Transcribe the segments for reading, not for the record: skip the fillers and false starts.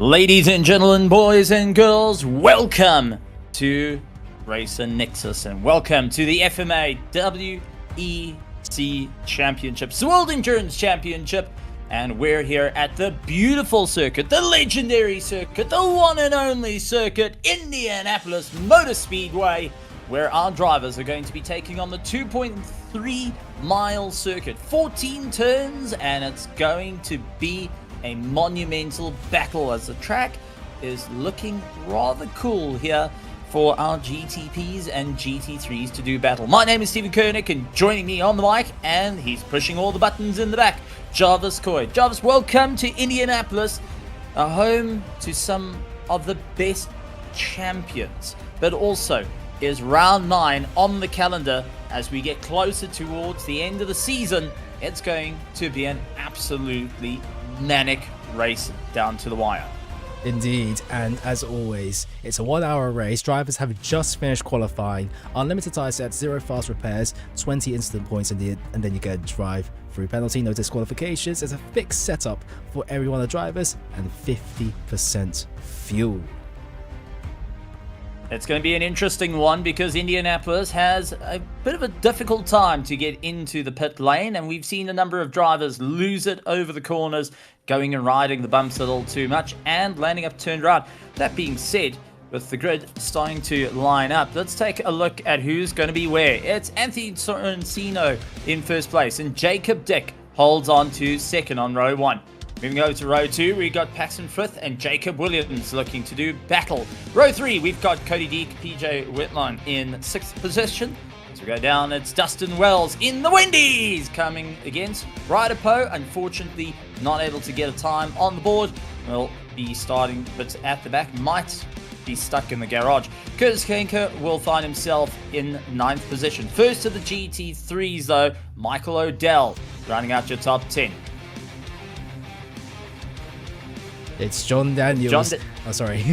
Ladies and gentlemen, boys and girls, welcome to Racer Nexus and welcome to the FMA WEC Championships, the World Endurance Championship. And we're here at the beautiful circuit, the legendary circuit, the one and only circuit, Indianapolis Motor Speedway, where our drivers are going to be taking on the 2.3 mile circuit, 14 turns, and it's going to be a monumental battle as the track is looking rather cool here for our GTPs and GT3s to do battle. My name is Stephen Koenig, and joining me on the mic, and he's pushing all the buttons in the back, Jarvis Coy. Jarvis, welcome to Indianapolis, a home to some of the best champions, but also is round 9 on the calendar. As we get closer towards the end of the season, it's going to be an absolutely manic race down to the wire. Indeed, and as always, it's a 1 hour race. Drivers have just finished qualifying, unlimited tyre sets, 0 fast repairs, 20 instant points, and then you get a drive through penalty, no disqualifications. There's a fixed setup for every one of the drivers and 50% fuel. It's going to be an interesting one because Indianapolis has a bit of a difficult time to get into the pit lane, and we've seen a number of drivers lose it over the corners, going and riding the bumps a little too much and landing up turned around. That being said, with the grid starting to line up, let's take a look at who's going to be where. It's Anthony Sorrentino in first place, and Jacob Dick holds on to second on row 1. Moving over to row 2, we've got Paxton Frith and Jacob Williams looking to do battle. Row 3, we've got Cody Deek, PJ Whitman in 6th position. As we go down, it's Dustin Wells in the Wendy's coming against Ryder Poe. Unfortunately, not able to get a time on the board. Will be starting, but at the back might be stuck in the garage. Curtis Kenker will find himself in 9th position. First of the GT3s, though, Michael O'Dell rounding out your top 10. It's John Daniels. Oh, sorry.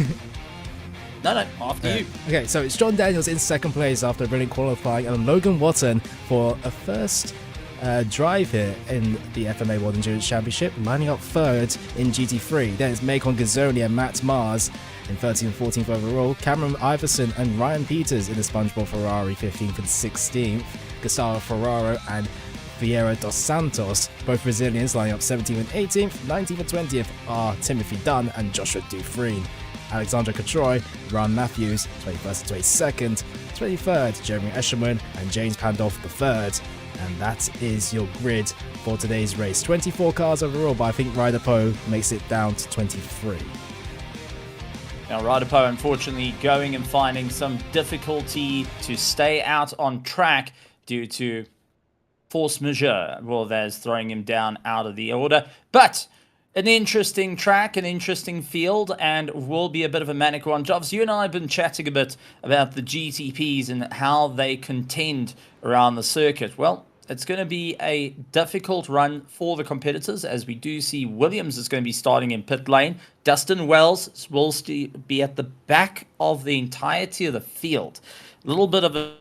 No, after you. Okay, so it's John Daniels in second place after brilliant qualifying, and Logan Watton for a first drive here in the FMA World Endurance Championship, lining up third in GT3. Then it's Macon Gazzoni and Matt Mars in 13th and 14th overall. Cameron Iverson and Ryan Peters in the SpongeBob Ferrari 15th and 16th. Gustavo Ferraro and Vieira dos Santos, both Brazilians, lining up 17th and 18th. 19th and 20th are Timothy Dunn and Joshua Dufresne. Alexandra Catroy, Ron Matthews, 21st and 22nd. 23rd, Jeremy Escherman and James Pandolf III. And that is your grid for today's race. 24 cars overall, but I think Ryder Poe makes it down to 23. Now, Ryder Poe, unfortunately, going and finding some difficulty to stay out on track due to force majeure. Well, there's throwing him down out of the order. But an interesting track, an interesting field, and will be a bit of a manic one. Jobs, you and I have been chatting a bit about the GTPs and how they contend around the circuit. Well, it's going to be a difficult run for the competitors, as we do see Williams is going to be starting in pit lane. Dustin Wells will be at the back of the entirety of the field. A little bit of a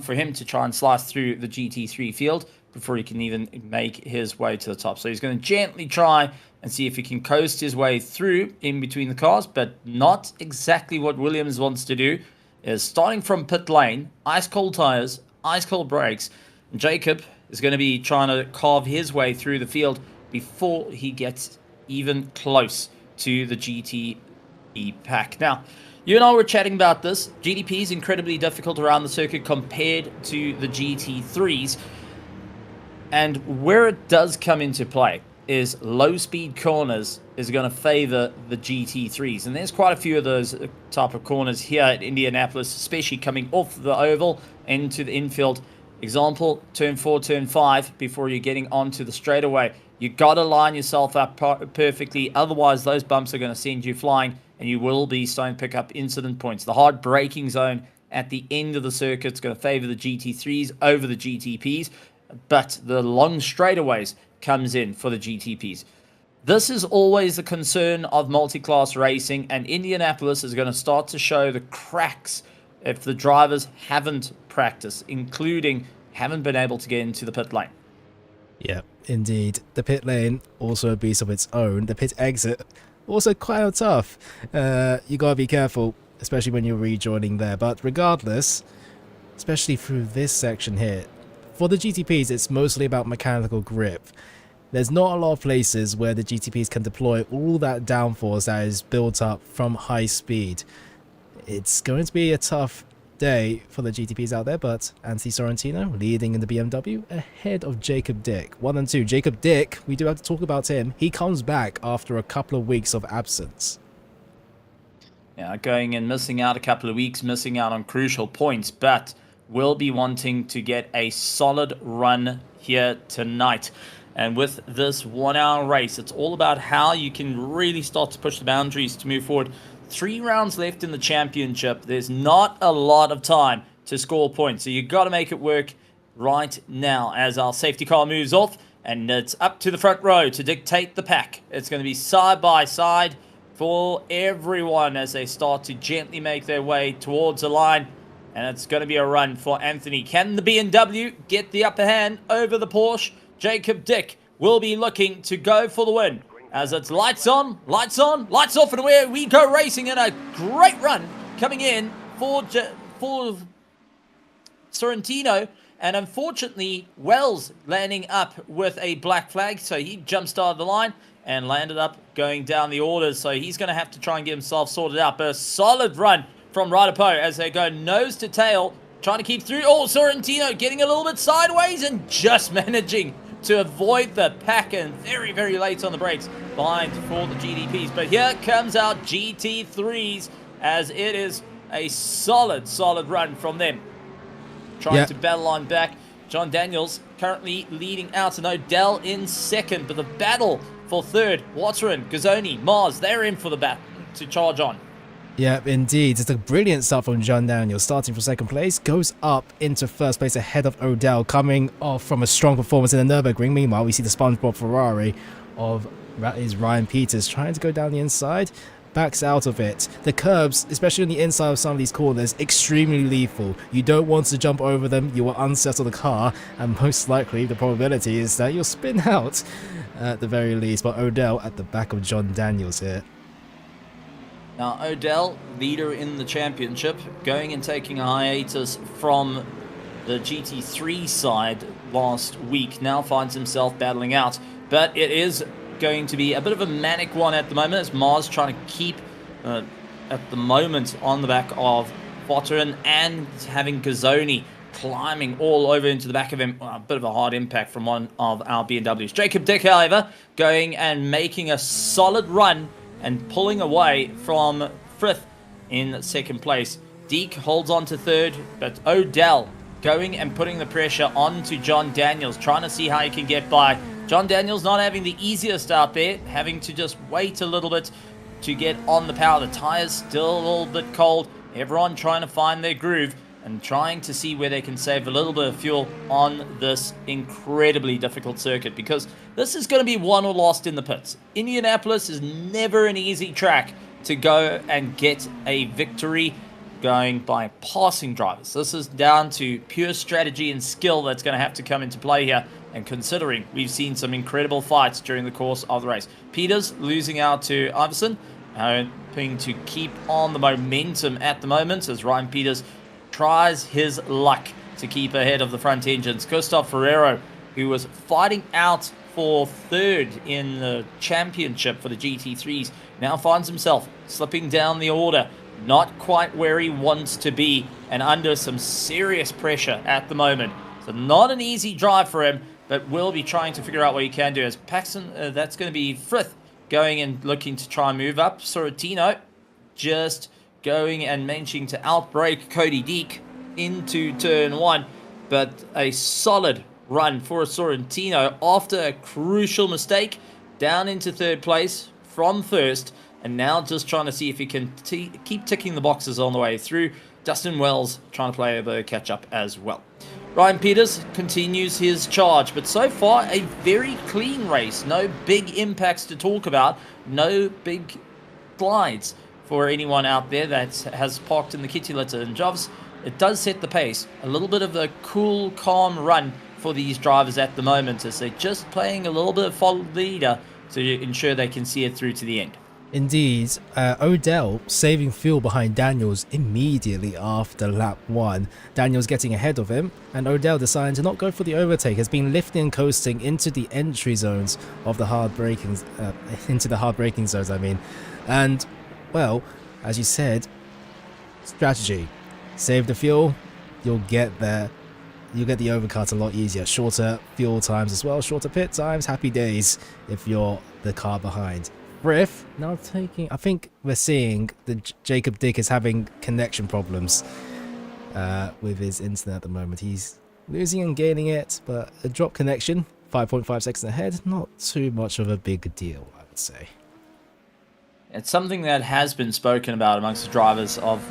for him to try and slice through the GT3 field before he can even make his way to the top. So he's going to gently try and see if he can coast his way through in between the cars, but not exactly what Williams wants to do. Is starting from pit lane, ice cold tires, ice cold brakes, and Jacob is going to be trying to carve his way through the field before he gets even close to the GT pack. Now, you and I were chatting about this. GTP is incredibly difficult around the circuit compared to the GT3s. And where it does come into play is low-speed corners is going to favor the GT3s. And there's quite a few of those type of corners here at Indianapolis, especially coming off the oval into the infield. Example, turn 4, turn 5, before you're getting onto the straightaway. You got to line yourself up perfectly. Otherwise, those bumps are going to send you flying, and you will be starting to pick up incident points. The hard braking zone at the end of the circuit is going to favor the GT3s over the GTPs, but the long straightaways comes in for the GTPs. This is always the concern of multi-class racing, and Indianapolis is going to start to show the cracks if the drivers haven't practiced, including haven't been able to get into the pit lane. Yeah, indeed. The pit lane also a beast of its own. The pit exit Also quite tough. You gotta be careful, especially when you're rejoining there. But regardless, especially through this section here, for the GTPs, it's mostly about mechanical grip. There's not a lot of places where the GTPs can deploy all that downforce that is built up from high speed. It's going to be a tough day for the GTPs out there, but Anthony Sorrentino leading in the BMW ahead of Jacob Dick. 1 and 2. Jacob Dick, we do have to talk about him. He comes back after a couple of weeks of absence. Yeah, going and missing out a couple of weeks, missing out on crucial points, but will be wanting to get a solid run here tonight. And with this 1 hour race, it's all about how you can really start to push the boundaries to move forward. 3 rounds left in the championship. There's not a lot of time to score points, so you've got to make it work right now as our safety car moves off, and it's up to the front row to dictate the pack. It's going to be side by side for everyone as they start to gently make their way towards the line, and it's going to be a run for Anthony. Can the BMW get the upper hand over the Porsche? Jacob Dick will be looking to go for the win as it's lights on, lights off, and away we go racing in a great run coming in for Sorrentino. And unfortunately, Wells landing up with a black flag, so he jump started the line and landed up going down the orders, so he's going to have to try and get himself sorted out. But a solid run from Ryder as they go nose to tail, trying to keep through. Oh, Sorrentino getting a little bit sideways and just managing to avoid the pack, and very, very late on the brakes behind for the GTPs. But here comes our GT3s as it is a solid run from them. Trying to battle on back. John Daniels currently leading out, and Odell in second, but the battle for third, Watson, Gazzoni, Mars, they're in for the battle to charge on. Yeah, indeed. It's a brilliant start from John Daniels, starting from second place, goes up into first place ahead of Odell, coming off from a strong performance in the Nürburgring. Meanwhile, we see the SpongeBob Ferrari of Ryan Peters trying to go down the inside, backs out of it. The curbs, especially on the inside of some of these corners, extremely lethal. You don't want to jump over them, you will unsettle the car, and most likely the probability is that you'll spin out at the very least. But Odell at the back of John Daniels here. Now, Odell, leader in the championship, going and taking a hiatus from the GT3 side last week, now finds himself battling out. But it is going to be a bit of a manic one at the moment as Mars trying to keep, at the moment, on the back of Fotteren and having Gazzoni climbing all over into the back of him. A bit of a hard impact from one of our BMWs. Jacob Dick, however, going and making a solid run and pulling away from Frith in second place. Deke holds on to third, but Odell going and putting the pressure onto John Daniels, trying to see how he can get by. John Daniels not having the easiest out there, having to just wait a little bit to get on the power. The tires still a little bit cold. Everyone trying to find their groove and trying to see where they can save a little bit of fuel on this incredibly difficult circuit, because this is going to be won or lost in the pits. Indianapolis is never an easy track to go and get a victory going by passing drivers. This is down to pure strategy and skill that's going to have to come into play here, and considering we've seen some incredible fights during the course of the race. Peters losing out to Iverson, hoping to keep on the momentum at the moment as Ryan Peters tries his luck to keep ahead of the front engines. Gustav Ferrero, who was fighting out for third in the championship for the GT3s, now finds himself slipping down the order, not quite where he wants to be, and under some serious pressure at the moment. So not an easy drive for him, but will be trying to figure out what he can do. As Paxton, that's going to be Frith going and looking to try and move up. Sorrentino just going and managing to outbrake Cody Deek into turn one, but a solid run for Sorrentino after a crucial mistake, down into third place from first, and now just trying to see if he can keep ticking the boxes on the way through. Dustin Wells trying to play a bit of catch up as well. Ryan Peters continues his charge, but so far a very clean race. No big impacts to talk about, no big glides for anyone out there that has parked in the kitty litter. And Jobs, it does set the pace. A little bit of a cool, calm run for these drivers at the moment as they're just playing a little bit of follow the leader to ensure they can see it through to the end. Indeed, Odell saving fuel behind Daniels immediately after lap 1. Daniels getting ahead of him, and Odell deciding to not go for the overtake, has been lifting and coasting into the entry zones of the hard braking, zones, I mean. And, well, as you said, strategy. Save the fuel, you'll get there. You'll get the overcut a lot easier. Shorter fuel times as well, shorter pit times, happy days if you're the car behind. Griff now taking, I think we're seeing that Jacob Dick is having connection problems with his internet at the moment. He's losing and gaining it, but a drop connection, 5.5 seconds ahead, not too much of a big deal, I would say. It's something that has been spoken about amongst the drivers of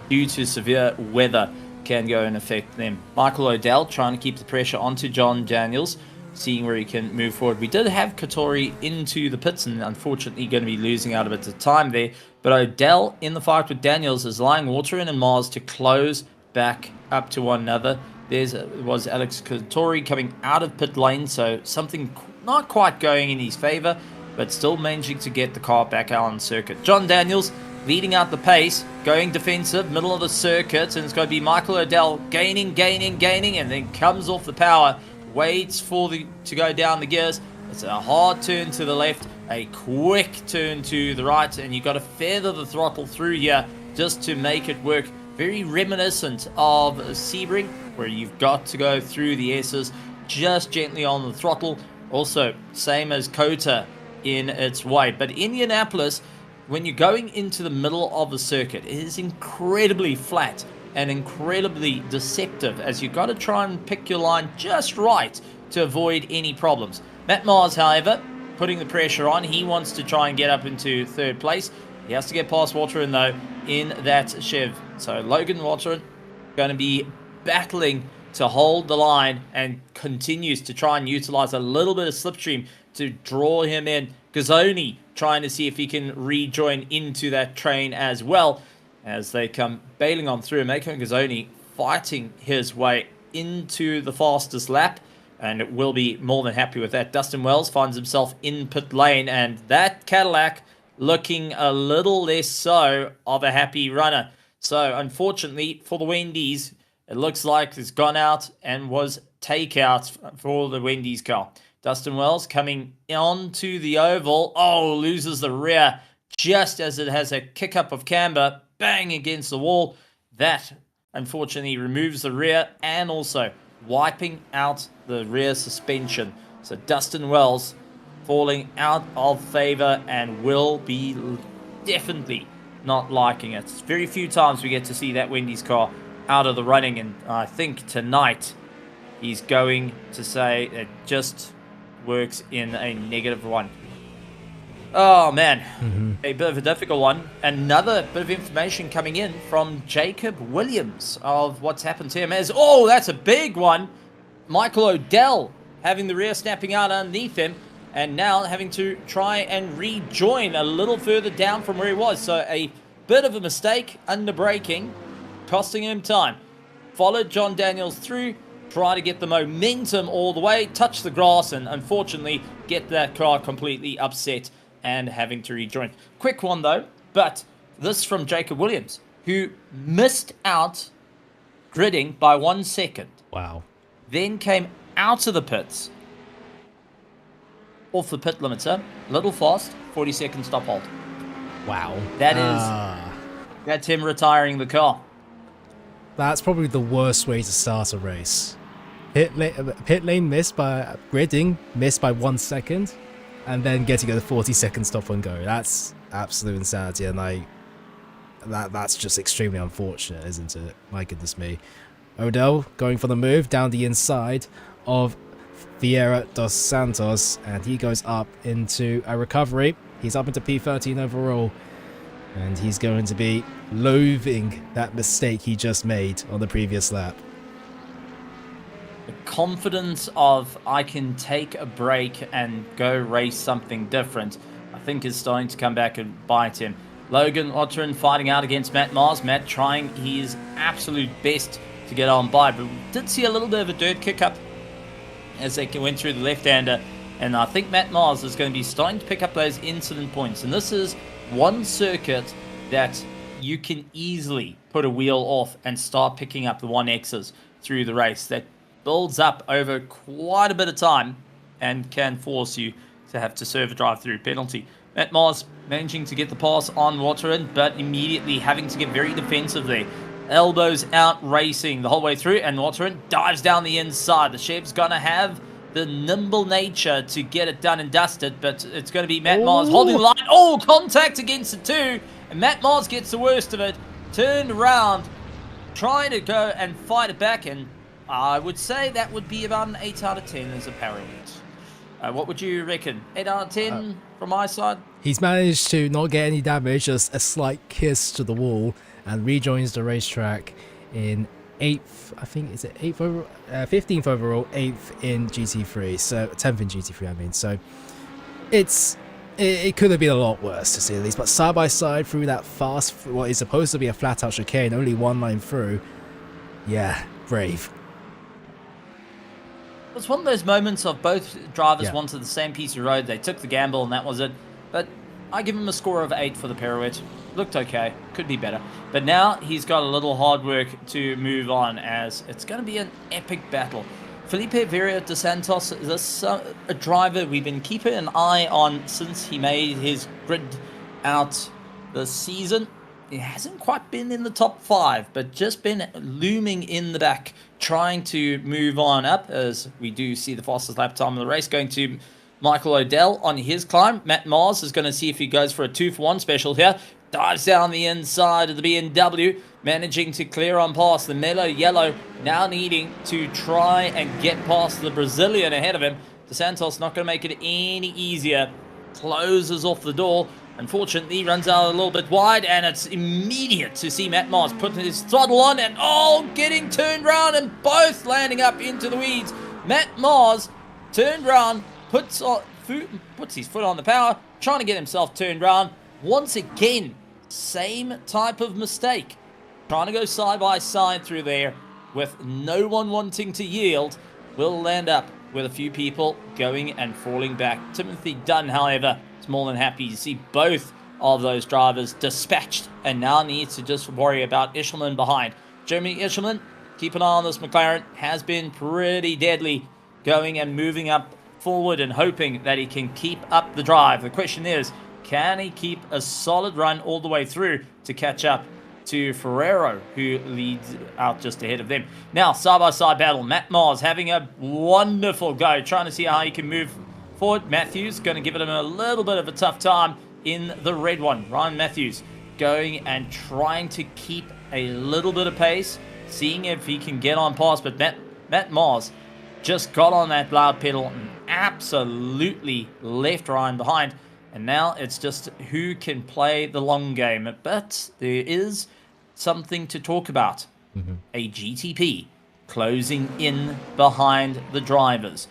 due to severe weather can go and affect them. Michael Odell trying to keep the pressure onto John Daniels, seeing where he can move forward. We did have Katori into the pits and unfortunately going to be losing out a bit of time there. But Odell in the fight with Daniels is lying water in and Mars to close back up to one another. Was Alex Katori coming out of pit lane, so something not quite going in his favor, but still managing to get the car back out on the circuit. John Daniels leading out the pace, going defensive, middle of the circuit, and it's going to be Michael Odell gaining, and then comes off the power. Waits to go down the gears. It's a hard turn to the left, a quick turn to the right, and you've got to feather the throttle through here just to make it work. Very reminiscent of Sebring, where you've got to go through the S's just gently on the throttle. Also, same as Kota in its way. But Indianapolis, when you're going into the middle of the circuit, it is incredibly flat and incredibly deceptive, as you've got to try and pick your line just right to avoid any problems. Matt Mars, however, putting the pressure on. He wants to try and get up into third place. He has to get past Watering, though, in that Chev. So Logan Watering going to be battling to hold the line and continues to try and utilize a little bit of slipstream to draw him in. Gazzoni trying to see if he can rejoin into that train as well, as they come bailing on through. Mako Gazzoni fighting his way into the fastest lap, and will be more than happy with that. Dustin Wells finds himself in pit lane, and that Cadillac looking a little less so of a happy runner. So unfortunately for the Wendy's, it looks like it's gone out and was takeout for the Wendy's car. Dustin Wells coming onto the oval. Oh, loses the rear just as it has a kick up of camber. Bang against the wall. That unfortunately removes the rear and also wiping out the rear suspension. So Dustin Wells falling out of favor and will be definitely not liking it. It's very few times we get to see that Wendy's car out of the running, and I think tonight he's going to say it just works in a -1. Oh, man. A bit of a difficult one. Another bit of information coming in from Jacob Williams of what's happened to him. Oh, that's a big one. Michael Odell having the rear snapping out underneath him, and now having to try and rejoin a little further down from where he was. So a bit of a mistake under braking, costing him time. Followed John Daniels through, try to get the momentum all the way, touch the grass, and unfortunately get that car completely upset and having to rejoin. Quick one though, but this from Jacob Williams, who missed out gridding by 1 second. Wow. Then came out of the pits, off the pit limiter, little fast, 40-second stop hold. Wow. That's him retiring the car. That's probably the worst way to start a race. Pit lane missed by gridding, missed by 1 second, and then getting a 40-second stop and go. That's absolute insanity, and that's just extremely unfortunate, isn't it? My goodness me. Odell going for the move down the inside of Vieira dos Santos, and he goes up into a recovery. He's up into P13 overall, and he's going to be loathing that mistake he just made on the previous lap. The confidence of I can take a break and go race something different, I think is starting to come back and bite him. Logan Otterin fighting out against Matt Mars. Matt trying his absolute best to get on by, but we did see a little bit of a dirt kick up as they went through the left-hander, And I think Matt Mars is going to be starting to pick up those incident points. And this is one circuit that you can easily put a wheel off and start picking up the 1Xs through the race. That builds up over quite a bit of time and can force you to have to serve a drive-through penalty. Matt Mars managing to get the pass on Watterin, but immediately having to get very defensive there. Elbows out racing the whole way through, and Watterin dives down the inside. The Chev's going to have the nimble nature to get it done and dusted, but it's going to be Matt Mars holding the line. Oh, contact against it too, and Matt Mars gets the worst of it. Turned around, trying to go and fight it back, and I would say that would be about an 8 out of 10 as a parry. What would you reckon? 8 out of 10 from my side? He's managed to not get any damage, just a slight kiss to the wall, and rejoins the racetrack in 8th, I think, is it 8th overall? 15th overall, 8th in GT3, so 10th in GT3, I mean. So it could have been a lot worse, to say the least, but side by side through that fast, what is supposed to be a flat out chicane, only one line through. Yeah, brave. It was one of those moments of both drivers wanted the same piece of road. They took the gamble and that was it. But I give him a score of 8 for the pirouette. Looked okay. Could be better. But now he's got a little hard work to move on, as it's going to be an epic battle. Felipe Vera dos Santos is a driver we've been keeping an eye on since he made his grid out this season. It hasn't quite been in the top 5, but just been looming in the back, trying to move on up, as we do see the fastest lap time of the race going to Michael O'Dell on his climb. Matt Mars is going to see if he goes for a 2-for-1 special here. Dives down the inside of the BMW, managing to clear on past the mellow yellow, now needing to try and get past the Brazilian ahead of him. Dos Santos not going to make it any easier. Closes off the door. Unfortunately, runs out a little bit wide, and it's immediate to see Matt Mars putting his throttle on and, getting turned round and both landing up into the weeds. Matt Mars turned round, puts his foot on the power, trying to get himself turned round. Once again, same type of mistake. Trying to go side by side through there with no one wanting to yield. Will land up with a few people going and falling back. Timothy Dunn, however, is more than happy to see both of those drivers dispatched and now needs to just worry about Ishelman behind. Jeremy Ishelman, keep an eye on this McLaren, has been pretty deadly, going and moving up forward and hoping that he can keep up the drive. The question is, can he keep a solid run all the way through to catch up to Ferrero, who leads out just ahead of them? Now, side-by-side battle. Matt Mars having a wonderful go, trying to see how he can move forward. Matthews going to give him a little bit of a tough time in the red one. Ryan Matthews going and trying to keep a little bit of pace, seeing if he can get on past, but Matt Mars just got on that loud pedal and absolutely left Ryan behind. And now it's just who can play the long game. But there is something to talk about. A GTP closing in behind the drivers.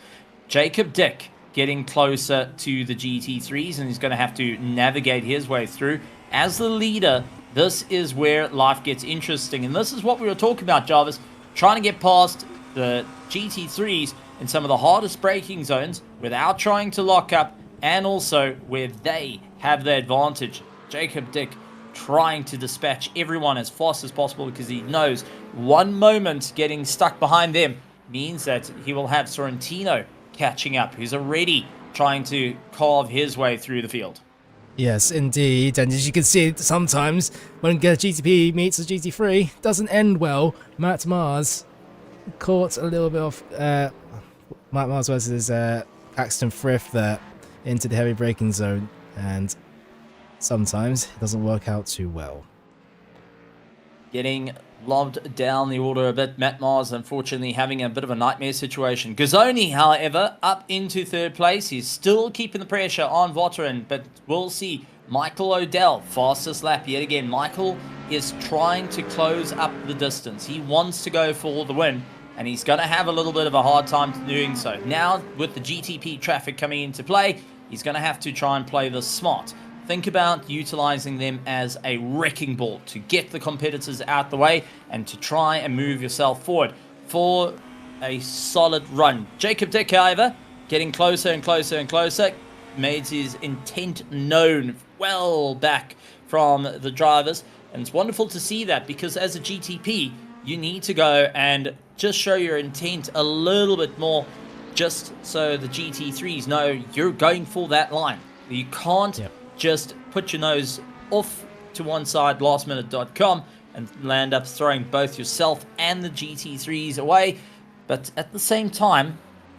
Jacob Dick getting closer to the GT3s, and he's going to have to navigate his way through. As the leader, this is where life gets interesting. And this is what we were talking about, Jarvis. Trying to get past the GT3s in some of the hardest braking zones without trying to lock up, and also where they have the advantage. Jacob Dick trying to dispatch everyone as fast as possible, because he knows one moment getting stuck behind them means that he will have Sorrentino catching up, who's already trying to carve his way through the field. Yes, indeed. And as you can see, sometimes when a GTP meets a GT3, doesn't end well. Matt Mars caught a little bit of Matt Mars versus Axton Frith there into the heavy braking zone, and sometimes it doesn't work out too well. Getting lobbed down the order a bit. Matt Mars, unfortunately, having a bit of a nightmare situation. Gazzoni, however, up into 3rd place. He's still keeping the pressure on Watterin, but we'll see. Michael O'Dell, fastest lap yet again. Michael is trying to close up the distance. He wants to go for the win, and he's going to have a little bit of a hard time doing so. Now, with the GTP traffic coming into play, he's going to have to try and play this smart. Think about utilizing them as a wrecking ball to get the competitors out the way and to try and move yourself forward for a solid run. Jacob Dick, however, getting closer and closer and closer. Made his intent known well back from the drivers. And it's wonderful to see that, because as a GTP, you need to go and just show your intent a little bit more, just so the GT3s know you're going for that line. You can't just put your nose off to one side, lastminute.com, and land up throwing both yourself and the GT3s away. But at the same time,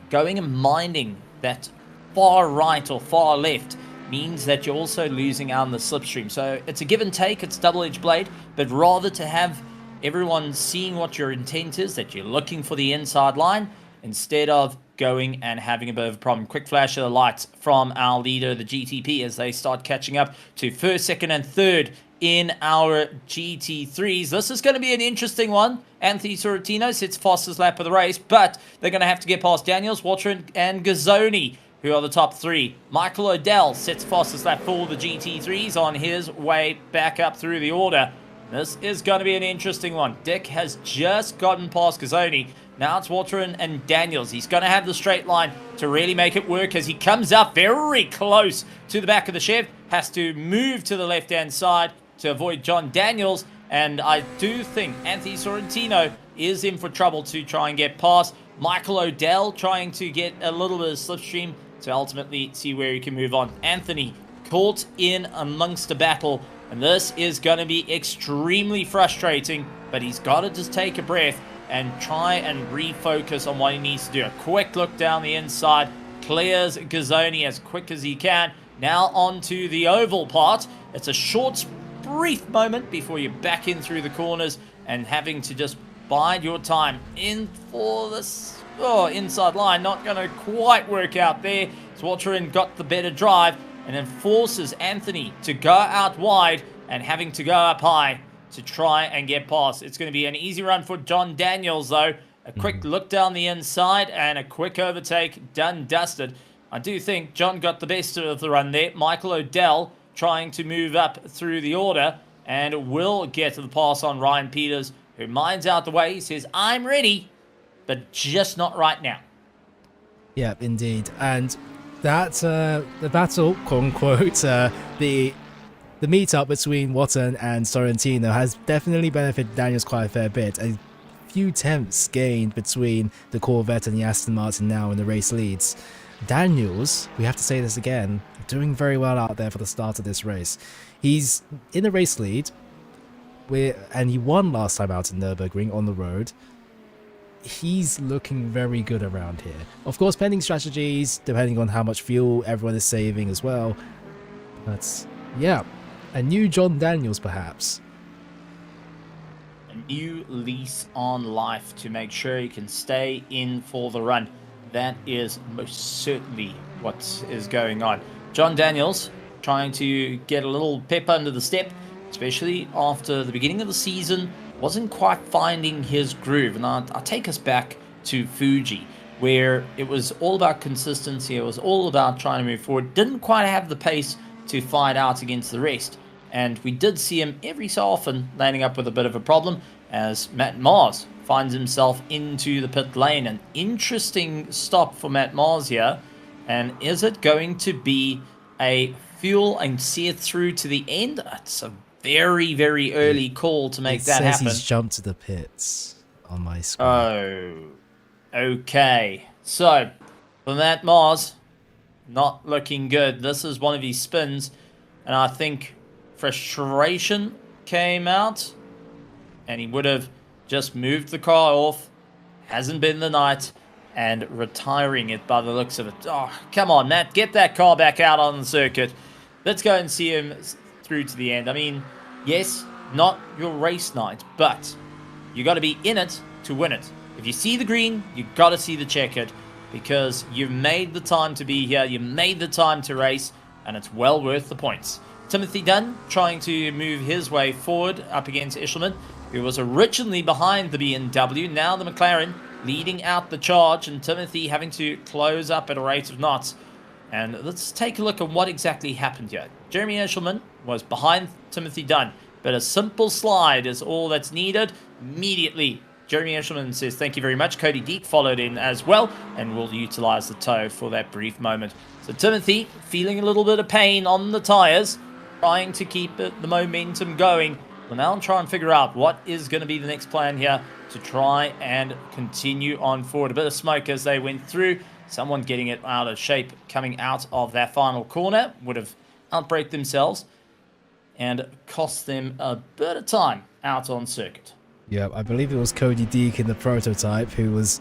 going and minding that far right or far left means that you're also losing out on the slipstream. So it's a give and take, it's double-edged blade, but rather to have everyone seeing what your intent is, that you're looking for the inside line, instead of going and having a bit of a problem. Quick flash of the lights from our leader, the GTP, as they start catching up to first, second, and third in our GT3s. This is going to be an interesting one. Anthony Sorrentino sits fastest lap of the race, but they're going to have to get past Daniels, Watcher, and Gazzoni, who are the top three. Michael O'Dell sits fastest lap for the GT3s on his way back up through the order. This is going to be an interesting one. Dick has just gotten past Gazzoni. Now it's Watron and Daniels. He's going to have the straight line to really make it work as he comes up very close to the back of the Chev. Has to move to the left-hand side to avoid John Daniels. And I do think Anthony Sorrentino is in for trouble to try and get past. Michael O'Dell trying to get a little bit of slipstream to ultimately see where he can move on. Anthony caught in amongst a battle. And this is going to be extremely frustrating. But he's got to just take a breath and try and refocus on what he needs to do. A quick look down the inside, clears Gazzoni as quick as he can. Now onto the oval part. It's a short, brief moment before you're back in through the corners and having to just bide your time in for this inside line. Not going to quite work out there. Swatcherin got the better drive and then forces Anthony to go out wide and having to go up high to try and get past. It's going to be an easy run for John Daniels, though. A quick look down the inside and a quick overtake, done, dusted. I do think John got the best of the run there. Michael O'Dell trying to move up through the order and will get to the pass on Ryan Peters, who minds out the way. He says, I'm ready, but just not right now. Yeah, indeed. And that, the battle, quote-unquote, the meet-up between Watson and Sorrentino has definitely benefited Daniels quite a fair bit. A few tenths gained between the Corvette and the Aston Martin now in the race leads. Daniels, we have to say this again, doing very well out there for the start of this race. He's in the race lead, and he won last time out in Nürburgring on the road. He's looking very good around here. Of course, pending strategies, depending on how much fuel everyone is saving as well. But, yeah. A new John Daniels, perhaps. A new lease on life to make sure he can stay in for the run. That is most certainly what is going on. John Daniels trying to get a little pep under the step, especially after the beginning of the season. Wasn't quite finding his groove. And I'll take us back to Fuji, where it was all about consistency. It was all about trying to move forward. Didn't quite have the pace to fight out against the rest. And we did see him every so often landing up with a bit of a problem as Matt Mars finds himself into the pit lane. An interesting stop for Matt Mars here. And is it going to be a fuel and see it through to the end? It's a very, very early call to make that happen. He's jumped to the pits on my screen. Oh, okay. So, for Matt Mars, not looking good. This is one of his spins. And I think frustration came out, and he would have just moved the car off. Hasn't been the night, and retiring it by the looks of it. Oh, come on, Matt, get that car back out on the circuit. Let's go and see him through to the end. I mean, yes, not your race night, but you got to be in it to win it. If you see the green, you got to see the checkered, because you've made the time to be here, you made the time to race, and it's well worth the points. Timothy Dunn trying to move his way forward up against Eshelman, who was originally behind the BMW. Now the McLaren leading out the charge, and Timothy having to close up at a rate of knots. And let's take a look at what exactly happened here. Jeremy Eshelman was behind Timothy Dunn, but a simple slide is all that's needed. Immediately, Jeremy Eshelman says, thank you very much. Cody Deek followed in as well, and will utilize the toe for that brief moment. So Timothy, feeling a little bit of pain on the tires, trying to keep the momentum going. We'll now try and figure out what is going to be the next plan here to try and continue on forward. A bit of smoke as they went through. Someone getting it out of shape coming out of that final corner would have outbraked themselves and cost them a bit of time out on circuit. Yeah, I believe it was Cody Deek in the prototype who was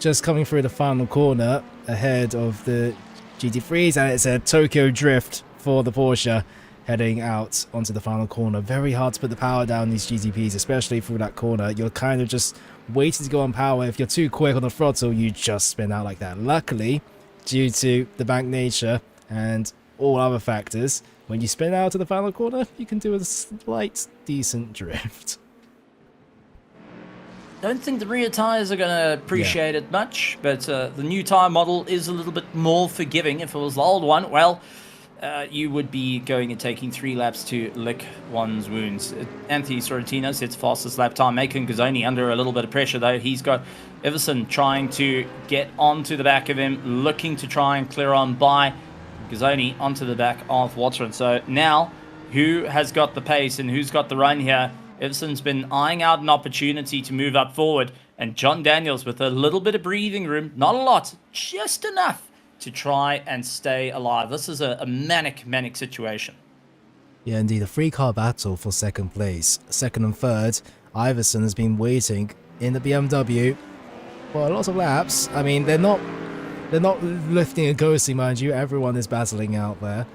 just coming through the final corner ahead of the GT3s, and it's a Tokyo drift for the Porsche heading out onto the final corner. Very hard to put the power down these GTPs, especially through that corner. You're kind of just waiting to go on power. If you're too quick on the throttle, you just spin out like that. Luckily, due to the bank nature and all other factors, when you spin out to the final corner, you can do a slight, decent drift. Don't think the rear tyres are going to appreciate it much, but the new tyre model is a little bit more forgiving. If it was the old one, well, you would be going and taking 3 laps to lick one's wounds. Anthony Sorrentino sets fastest lap time. Macon Gazzoni under a little bit of pressure, though. He's got Everson trying to get onto the back of him, looking to try and clear on by Gazzoni onto the back of Watson. So now, who has got the pace and who's got the run here? Everson's been eyeing out an opportunity to move up forward, and John Daniels with a little bit of breathing room, not a lot, just enough to try and stay alive. This is a manic situation. Yeah, indeed, a 3-car battle for second place. Second and third, Iverson has been waiting in the BMW for a lot of laps. I mean, they're not lifting and ghosting, mind you. Everyone is battling out there.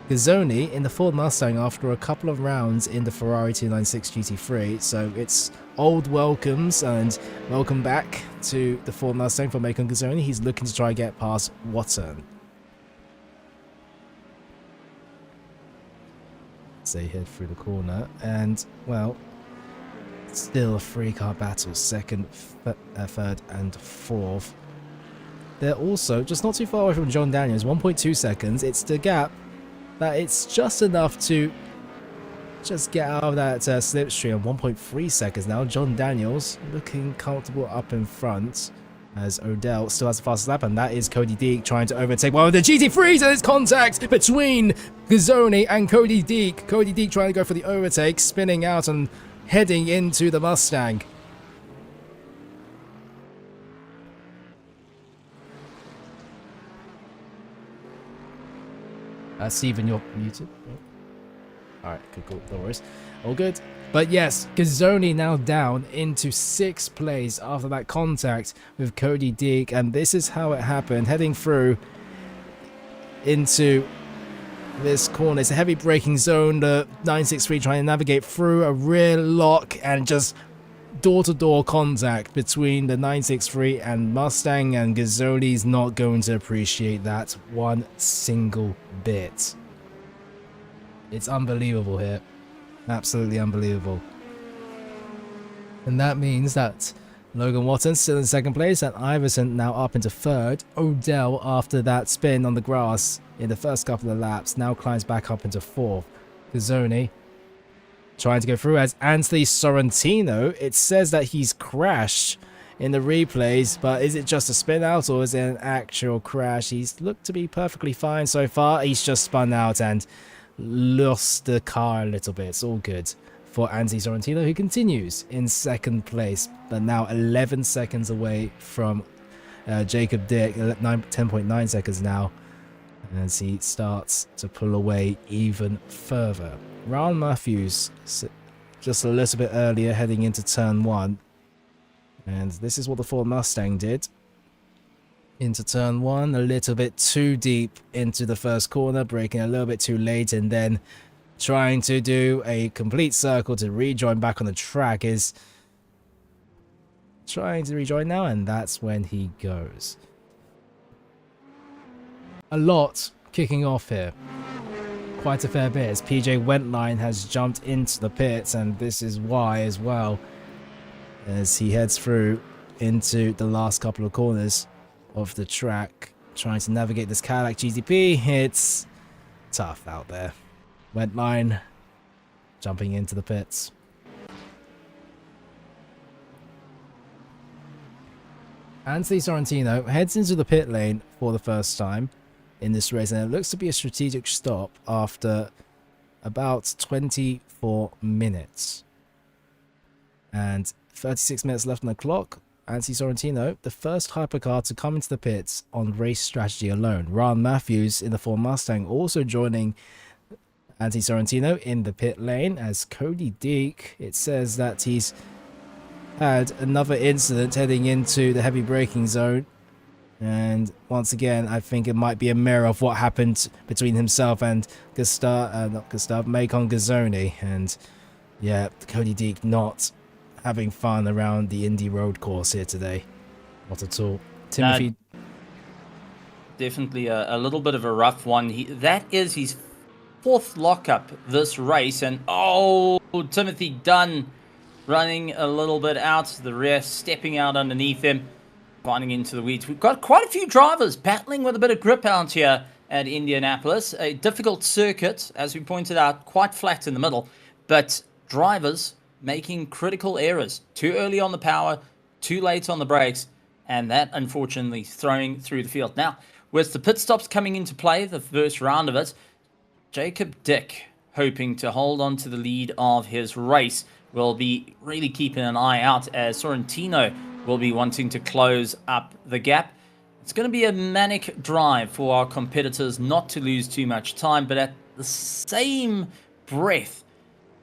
Gazzoni in the Ford Mustang after a couple of rounds in the Ferrari 296 GT3, so it's old welcomes and welcome back to the Ford Mustang for Macon Gazzoni. He's looking to try and get past Watson. So they head through the corner, and well, still a 3-car battle, second, third and fourth. They're also just not too far away from John Daniels, 1.2 seconds. It's the gap that it's just enough to just get out of that slipstream of 1.3 seconds now. John Daniels looking comfortable up in front as Odell still has the fastest lap, and that is Cody Deek trying to overtake one of the GT3s, and it's contact between Gazzoni and Cody Deek. Cody Deek trying to go for the overtake, spinning out and heading into the Mustang. Steven, you're muted. Alright, cool, no worries. All good. But yes, Gazzoni now down into 6th place after that contact with Cody Deek, and this is how it happened. Heading through into this corner. It's a heavy braking zone. The 963 trying to navigate through a rear lock and just door-to-door contact between the 963 and Mustang, and Gazzoni's not going to appreciate that one single bit. It's unbelievable here. Absolutely unbelievable. And that means that Logan Watson still in 2nd place, and Iverson now up into 3rd. Odell, after that spin on the grass in the first couple of laps, now climbs back up into 4th. Gazzoni trying to go through as Anthony Sorrentino. It says that he's crashed in the replays, but is it just a spin out or is it an actual crash? He's looked to be perfectly fine so far. He's just spun out and lost the car a little bit. It's all good for Anthony Sorrentino, who continues in 2nd place, but now 11 seconds away from Jacob Dick, 10.9 seconds now, as he starts to pull away even further. Ryan Matthews just a little bit earlier heading into turn 1, and this is what the Ford Mustang did. Into turn 1, a little bit too deep into the first corner, braking a little bit too late, and then trying to do a complete circle to rejoin back on the track. Is trying to rejoin now, and that's when he goes. A lot kicking off here. Quite a fair bit as PJ Wentline has jumped into the pits, and this is why as well, as he heads through into the last couple of corners of the track, trying to navigate this Cadillac GTP. It's tough out there. Wentline jumping into the pits. Anthony Sorrentino heads into the pit lane for the first time in this race, and it looks to be a strategic stop after about 24 minutes. And 36 minutes left on the clock. Anthony Sorrentino, the first hypercar to come into the pits on race strategy alone. Ryan Matthews in the Ford Mustang also joining Anthony Sorrentino in the pit lane, as Cody Deek, it says that he's had another incident heading into the heavy braking zone. And once again, I think it might be a mirror of what happened between himself and Macon Gazzoni. And yeah, Cody Deek not having fun around the Indy road course here today. Not at all. Timothy. Definitely a little bit of a rough one. That is his fourth lockup this race. And oh, Timothy Dunn running a little bit out. The rear stepping out underneath him, finding into the weeds. We've got quite a few drivers battling with a bit of grip out here at Indianapolis. A difficult circuit, as we pointed out, quite flat in the middle. But drivers making critical errors. Too early on the power, too late on the brakes, and that unfortunately throwing through the field. Now, with the pit stops coming into play, the first round of it, Jacob Dick, hoping to hold on to the lead of his race, will be really keeping an eye out, as Sorrentino will be wanting to close up the gap. It's going to be a manic drive for our competitors not to lose too much time, but at the same breath,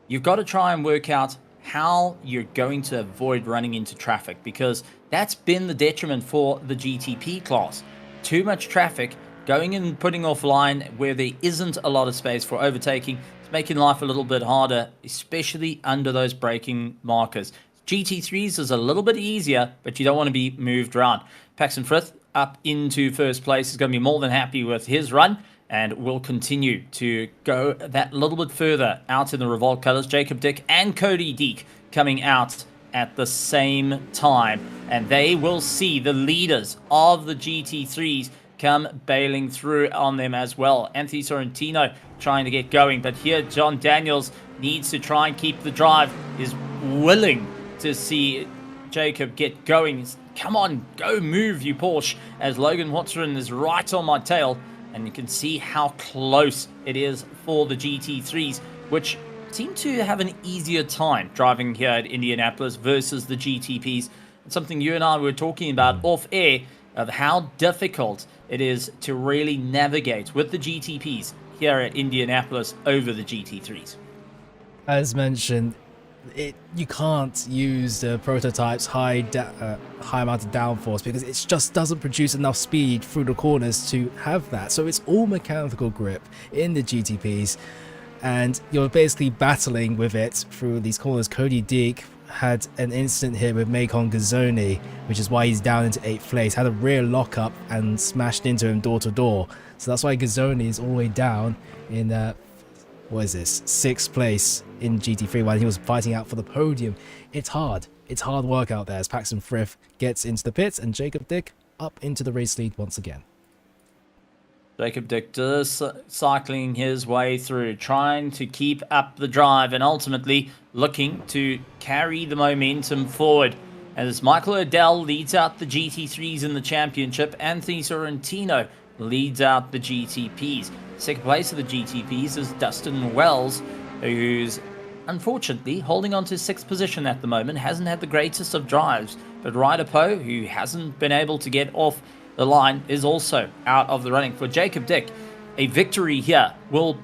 you've got to try and work out how you're going to avoid running into traffic, because that's been the detriment for the GTP class. Too much traffic, going and putting offline where there isn't a lot of space for overtaking. It's making life a little bit harder, especially under those braking markers. GT3s is a little bit easier, but you don't want to be moved around. Paxton Frith up into first place is going to be more than happy with his run, and will continue to go that little bit further out in the revolt colors. Jacob Dick and Cody Deek coming out at the same time, and they will see the leaders of the GT3s come bailing through on them as well. Anthony Sorrentino trying to get going, but here John Daniels needs to try and keep the drive, is willing to see Jacob get going. Come on, go move, you Porsche, as Logan Watson is right on my tail. And you can see how close it is for the GT3s, which seem to have an easier time driving here at Indianapolis versus the GTPs. It's something you and I were talking about off air, of how difficult it is to really navigate with the GTPs here at Indianapolis over the GT3s. As mentioned, you can't use the prototype's high amount of downforce, because it just doesn't produce enough speed through the corners to have that. So it's all mechanical grip in the GTPs, and you're basically battling with it through these corners. Cody Deek had an incident here with Macon Gazzoni, which is why he's down into 8th place. Had a rear lockup and smashed into him door to door. So that's why Gazzoni is all the way down in what is this, 6th place in GT3 while he was fighting out for the podium. It's hard work out there as Paxton Frith gets into the pits, and Jacob Dick up into the race lead once again. Jacob Dick just cycling his way through, trying to keep up the drive, and ultimately looking to carry the momentum forward. As Michael Odell leads out the GT3s in the championship, Anthony Sorrentino leads out the GTPs. Second place of the GTPs is Dustin Wells, who's unfortunately holding on to 6th position at the moment. Hasn't had the greatest of drives, but Ryder Poe, who hasn't been able to get off the line, is also out of the running. For Jacob Dick, a victory here will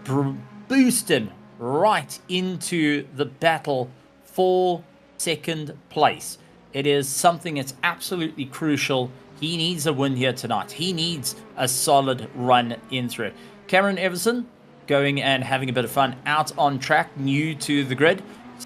boost him right into the battle for 2nd place. It is something that's absolutely crucial. He needs a win here tonight. He needs a solid run in through. Cameron Everson going and having a bit of fun out on track, new to the grid,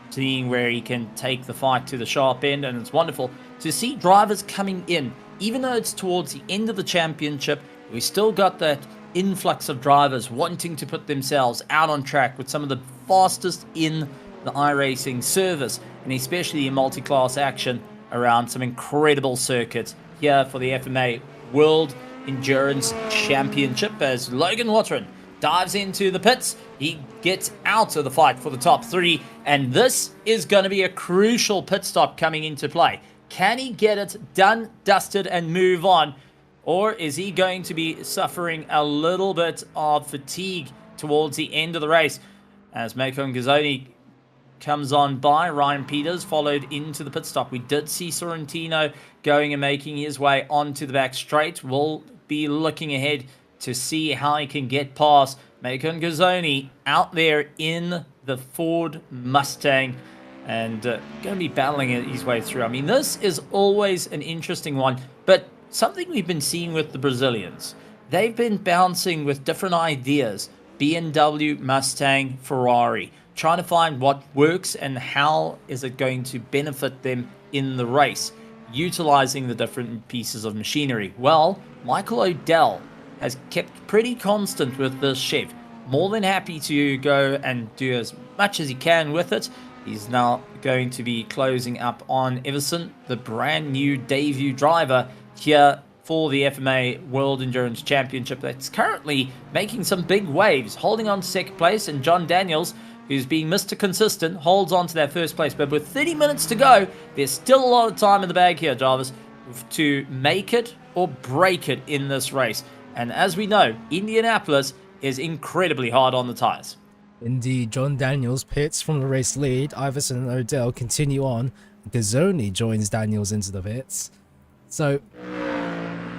seeing where he can take the fight to the sharp end. And it's wonderful to see drivers coming in. Even though it's towards the end of the championship, we still got that influx of drivers wanting to put themselves out on track with some of the fastest in the iRacing service, and especially in multi-class action around some incredible circuits here for the FMA World Endurance Championship, as Logan Watron dives into the pits. He gets out of the fight for the top 3, and this is going to be a crucial pit stop coming into play. Can he get it done, dusted, and move on? Or is he going to be suffering a little bit of fatigue towards the end of the race? As Macon Gazzoni comes on by, Ryan Peters followed into the pit stop. We did see Sorrentino going and making his way onto the back straight. We'll be looking ahead to see how he can get past Macon Gazzoni out there in the Ford Mustang, and going to be battling his way through. I mean, this is always an interesting one, but something we've been seeing with the Brazilians. They've been bouncing with different ideas. BMW, Mustang, Ferrari, trying to find what works and how is it going to benefit them in the race, utilizing the different pieces of machinery. Well, Michael O'Dell has kept pretty constant with this Chev. More than happy to go and do as much as he can with it. He's now going to be closing up on Everson, the brand new debut driver here for the FMA World Endurance Championship that's currently making some big waves, holding on to second place, and John Daniels, who's being Mr. Consistent, holds on to that first place. But with 30 minutes to go, there's still a lot of time in the bag here, Jarvis, to make it or break it in this race. And as we know, Indianapolis is incredibly hard on the tires. Indeed, John Daniels pits from the race lead. Iverson and O'Dell continue on. Gazzoni joins Daniels into the pits. So,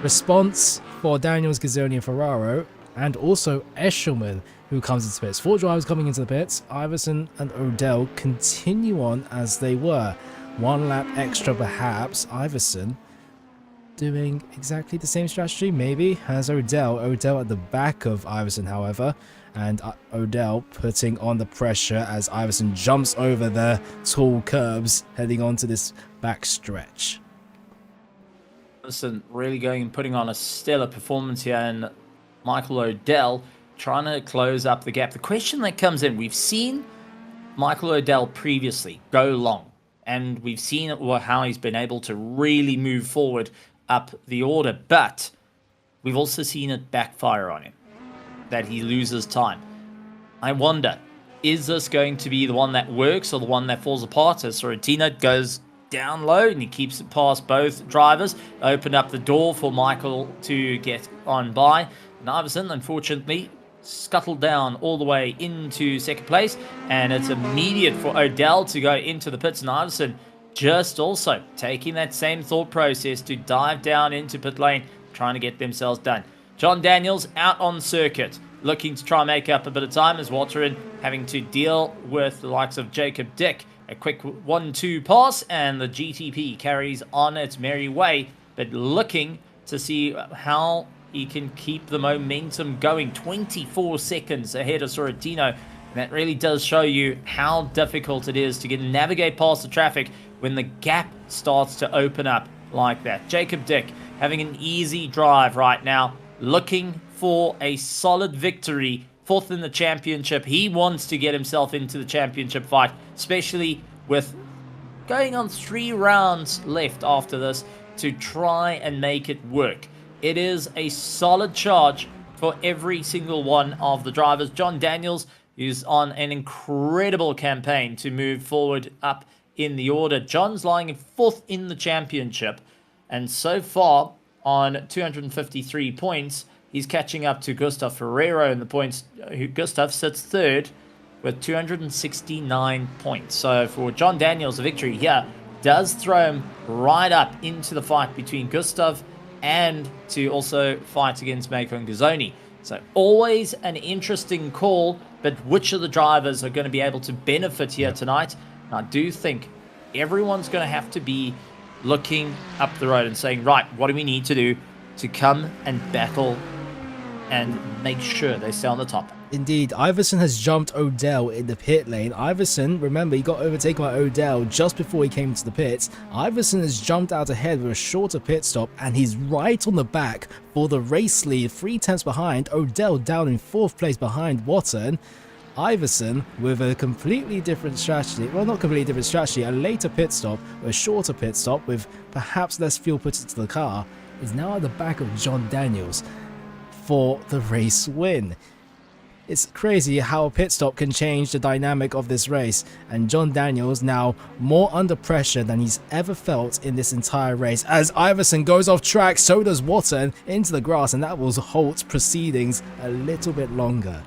response for Daniels, Gazzoni, and Ferraro, and also Eshelman, who comes into the pits. 4 drivers coming into the pits. Iverson and O'Dell continue on as they were. 1 lap extra, perhaps. Iverson doing exactly the same strategy, maybe, as O'Dell. O'Dell at the back of Iverson, however, and O'Dell putting on the pressure as Iverson jumps over the tall curbs, heading onto this back stretch. Listen, really going and putting on a stellar performance here, and Michael O'Dell trying to close up the gap. The question that comes in, we've seen Michael O'Dell previously go long, and we've seen how he's been able to really move forward up the order, but we've also seen it backfire on him, that he loses time. I wonder, is this going to be the one that works or the one that falls apart as Sorrentino goes down low and he keeps it past both drivers, open up the door for Michael to get on by. And Iverson, unfortunately, scuttled down all the way into second place, and it's immediate for O'Dell to go into the pits, and Iverson just also taking that same thought process to dive down into pit lane, trying to get themselves done. John Daniels out on circuit, looking to try and make up a bit of time as Walterin having to deal with the likes of Jacob Dick. A quick 1-2 pass, and the GTP carries on its merry way, but looking to see how he can keep the momentum going. 24 seconds ahead of Sorrentino. And that really does show you how difficult it is to navigate past the traffic when the gap starts to open up like that. Jacob Dick having an easy drive right now, looking for a solid victory, 4th in the championship. He wants to get himself into the championship fight, especially with going on 3 rounds left after this to try and make it work. It is a solid charge for every single one of the drivers. John Daniels is on an incredible campaign to move forward up in the order. John's lying in 4th in the championship, and so far on 253 points, he's catching up to Gustav Ferrero in the points. Gustav sits 3rd with 269 points. So for John Daniels, the victory here does throw him right up into the fight between Gustav and to also fight against Macon Gazzoni. So always an interesting call, but which of the drivers are going to be able to benefit here tonight? And I do think everyone's going to have to be looking up the road and saying, right, what do we need to do to come and battle and make sure they stay on the top? Indeed, Iverson has jumped O'Dell in the pit lane. Iverson, remember, he got overtaken by O'Dell just before he came to the pits. Iverson has jumped out ahead with a shorter pit stop, and he's right on the back for the race lead, 3 tenths behind. O'Dell down in 4th place behind Watson. Iverson with a completely different strategy, well, not completely different strategy, a later pit stop, a shorter pit stop with perhaps less fuel put into the car, is now at the back of John Daniels for the race win. It's crazy how a pit stop can change the dynamic of this race, and John Daniels now more under pressure than he's ever felt in this entire race. As Iverson goes off track, so does Watson into the grass, and that will halt proceedings a little bit longer.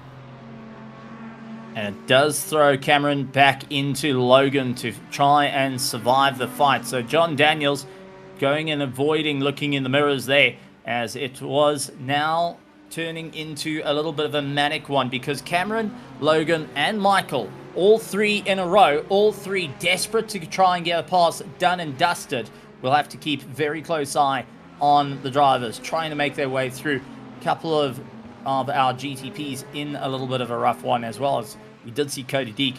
And it does throw Cameron back into Logan to try and survive the fight. So John Daniels going and avoiding looking in the mirrors there, as it was now turning into a little bit of a manic one, because Cameron, Logan and Michael, all three in a row, all three desperate to try and get a pass done and dusted. We'll have to keep very close eye on the drivers trying to make their way through. A couple of our GTPs in a little bit of a rough one, as well as we did see Cody Deek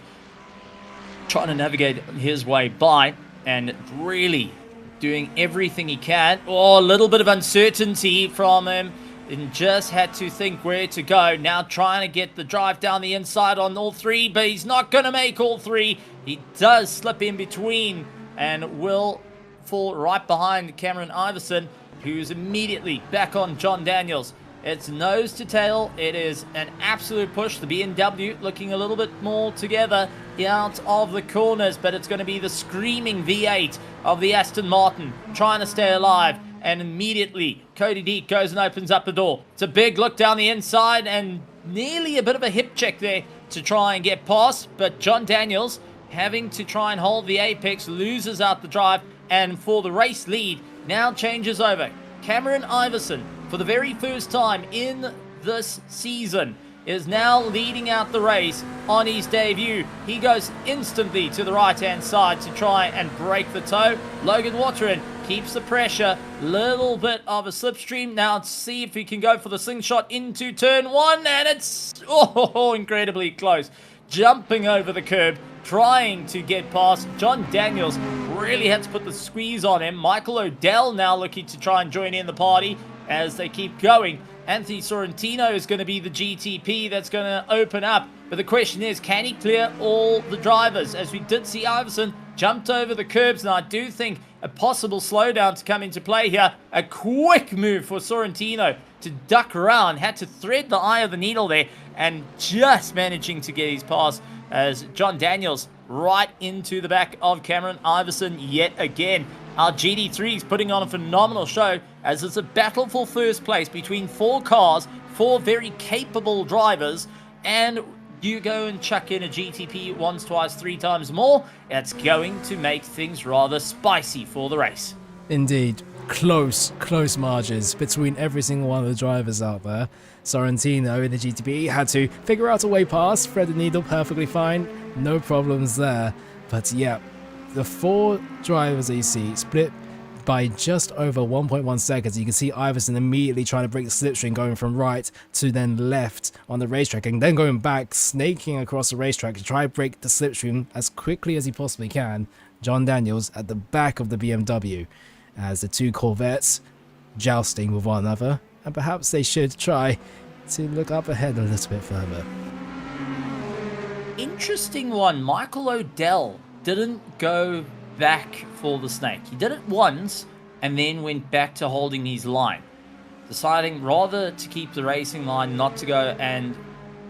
trying to navigate his way by and really doing everything he can. Oh, a little bit of uncertainty from him, and just had to think where to go. Now trying to get the drive down the inside on all three, but he's not going to make all three. He does slip in between and will fall right behind Cameron Iverson, who's immediately back on John Daniels. It's nose to tail. It is an absolute push. The BMW looking a little bit more together out of the corners, but it's going to be the screaming V8 of the Aston Martin trying to stay alive. And immediately Cody Deek goes and opens up the door. It's a big look down the inside and nearly a bit of a hip check there to try and get past, but John Daniels, having to try and hold the apex, loses out the drive, and for the race lead now changes over. Cameron Iverson, for the very first time in this season, is now leading out the race on his debut. He goes instantly to the right-hand side to try and break the toe. Logan Watson keeps the pressure. Little bit of a slipstream. Now to see if he can go for the slingshot into turn one, and it's incredibly close. Jumping over the curb, trying to get past. John Daniels really had to put the squeeze on him. Michael O'Dell now looking to try and join in the party as they keep going. Anthony Sorrentino is going to be the GTP that's going to open up. But the question is, can he clear all the drivers? As we did see Iverson jumped over the curbs, and I do think a possible slowdown to come into play here. A quick move for Sorrentino to duck around. Had to thread the eye of the needle there, and just managing to get his pass as John Daniels right into the back of Cameron Iverson yet again. Our GT3 is putting on a phenomenal show, as it's a battle for first place between four cars, four very capable drivers, and you go and chuck in a GTP once, twice, three times more, it's going to make things rather spicy for the race. Indeed. Close margins between every single one of the drivers out there. Sorrentino in the GTP had to figure out a way past, thread the needle perfectly fine, no problems there. But yeah, the four drivers that you see split by just over 1.1 seconds. You can see Iverson immediately trying to break the slipstream, going from right to then left on the racetrack, and then going back, snaking across the racetrack to try to break the slipstream as quickly as he possibly can. John Daniels at the back of the BMW, as the two Corvettes jousting with one another, and perhaps they should try to look up ahead a little bit further. Interesting one. Michael O'Dell didn't go back for the snake. He did it once and then went back to holding his line, deciding rather to keep the racing line, not to go and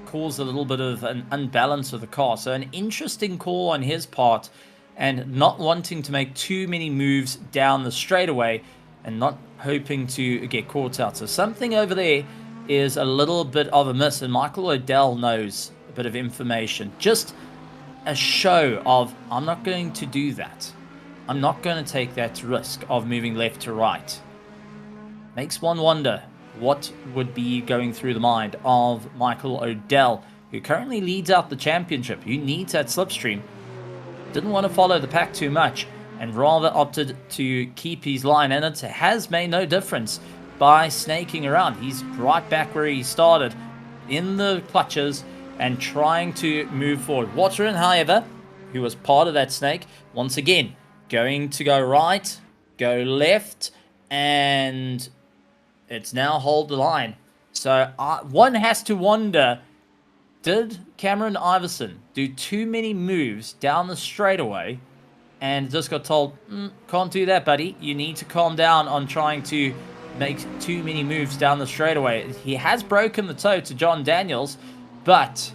cause a little bit of an unbalance of the car. So an interesting call on his part, and not wanting to make too many moves down the straightaway and not hoping to get caught out. So something over there is a little bit of a miss, and Michael O'Dell knows a bit of information. Just a show of, I'm not going to do that. I'm not going to take that risk of moving left to right. Makes one wonder what would be going through the mind of Michael O'Dell, who currently leads out the championship, who needs that slipstream. Didn't want to follow the pack too much, and rather opted to keep his line, and it has made no difference by snaking around. He's right back where he started, in the clutches and trying to move forward. Watson, however, who was part of that snake, once again going to go right, go left, and it's now hold the line. So one has to wonder, did Cameron Iverson do too many moves down the straightaway and just got told, can't do that, buddy. You need to calm down on trying to make too many moves down the straightaway. He has broken the toe to John Daniels, But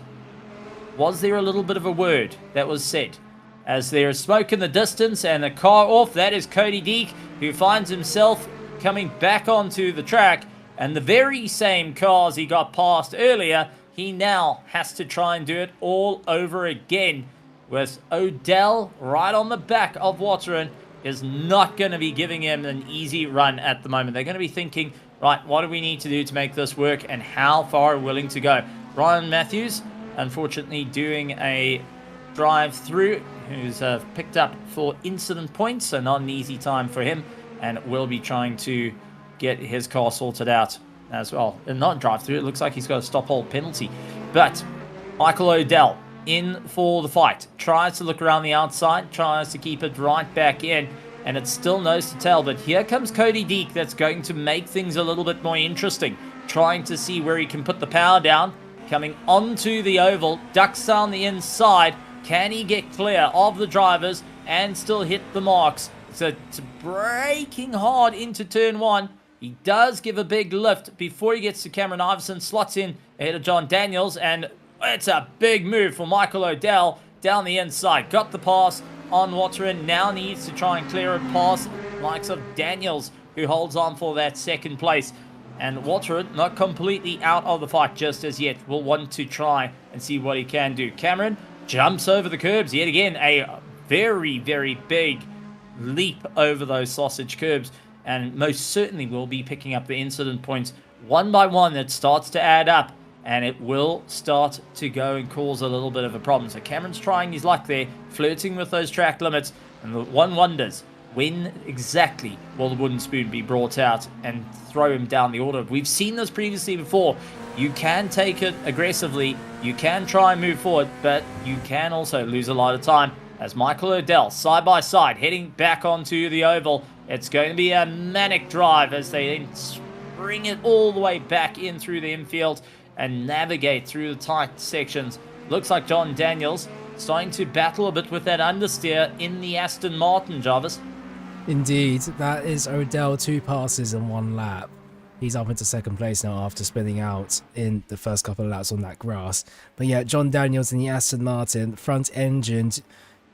was there a little bit of a word that was said? As there is smoke in the distance and a car off, that is Cody Deek, who finds himself coming back onto the track. And the very same cars he got past earlier, he now has to try and do it all over again. With Odell right on the back of Wateren, is not going to be giving him an easy run at the moment. They're going to be thinking, right, what do we need to do to make this work, and how far are we willing to go? Ryan Matthews, unfortunately, doing a drive-through, who's picked up 4 incident points, so not an easy time for him, and will be trying to get his car sorted out as well. And not drive-through, it looks like he's got a stop-hold penalty. But Michael Odell in for the fight, tries to look around the outside, tries to keep it right back in, and it's still nose to tail. But here comes Cody Deek, that's going to make things a little bit more interesting, trying to see where he can put the power down, coming onto the oval, ducks down the inside. Can he get clear of the drivers and still hit the marks? So it's braking hard into turn 1. He does give a big lift before he gets to Cameron Iverson, slots in ahead of John Daniels, and it's a big move for Michael Odell down the inside. Got the pass on Wateren, now needs to try and clear it past likes of Daniels, who holds on for that second place. And Wateren not completely out of the fight just as yet, will want to try and see what he can do. Cameron jumps over the curbs yet again, a very, very big leap over those sausage curbs, and most certainly will be picking up the incident points one by one. That starts to add up, and it will start to go and cause a little bit of a problem. So Cameron's trying his luck there, flirting with those track limits, and the one wonders, when exactly will the wooden spoon be brought out and throw him down the order? We've seen this previously before. You can take it aggressively, you can try and move forward, but you can also lose a lot of time. As Michael Odell, side by side, heading back onto the oval. It's going to be a manic drive as they then bring it all the way back in through the infield and navigate through the tight sections. Looks like John Daniels starting to battle a bit with that understeer in the Aston Martin, Jarvis. Indeed, that is Odell, 2 passes in 1 lap. He's up into second place now after spinning out in the first couple of laps on that grass. But yeah, John Daniels in the Aston Martin, front engined.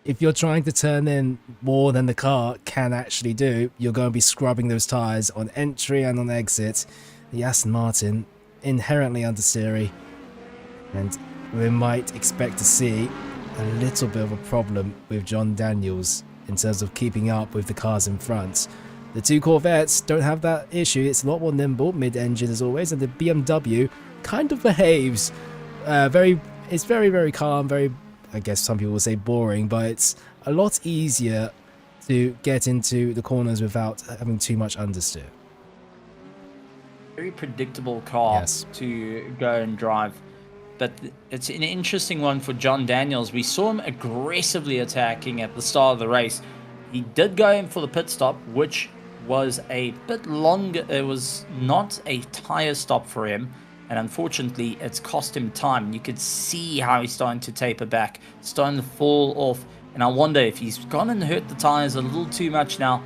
If you're trying to turn in more than the car can actually do, you're going to be scrubbing those tyres on entry and on exit. The Aston Martin, inherently understeery, and we might expect to see a little bit of a problem with John Daniels in terms of keeping up with the cars in front. The 2 Corvettes don't have that issue. It's a lot more nimble, mid-engine as always, and the BMW kind of behaves it's very, very calm, very, I guess some people will say boring, but it's a lot easier to get into the corners without having too much understeer. Very predictable car, yes, to go and drive. But it's an interesting one for John Daniels. We saw him aggressively attacking at the start of the race. He did go in for the pit stop, which was a bit longer. It was not a tire stop for him, and unfortunately it's cost him time. You could see how he's starting to taper back, starting to fall off, and I wonder if he's gone and hurt the tires a little too much now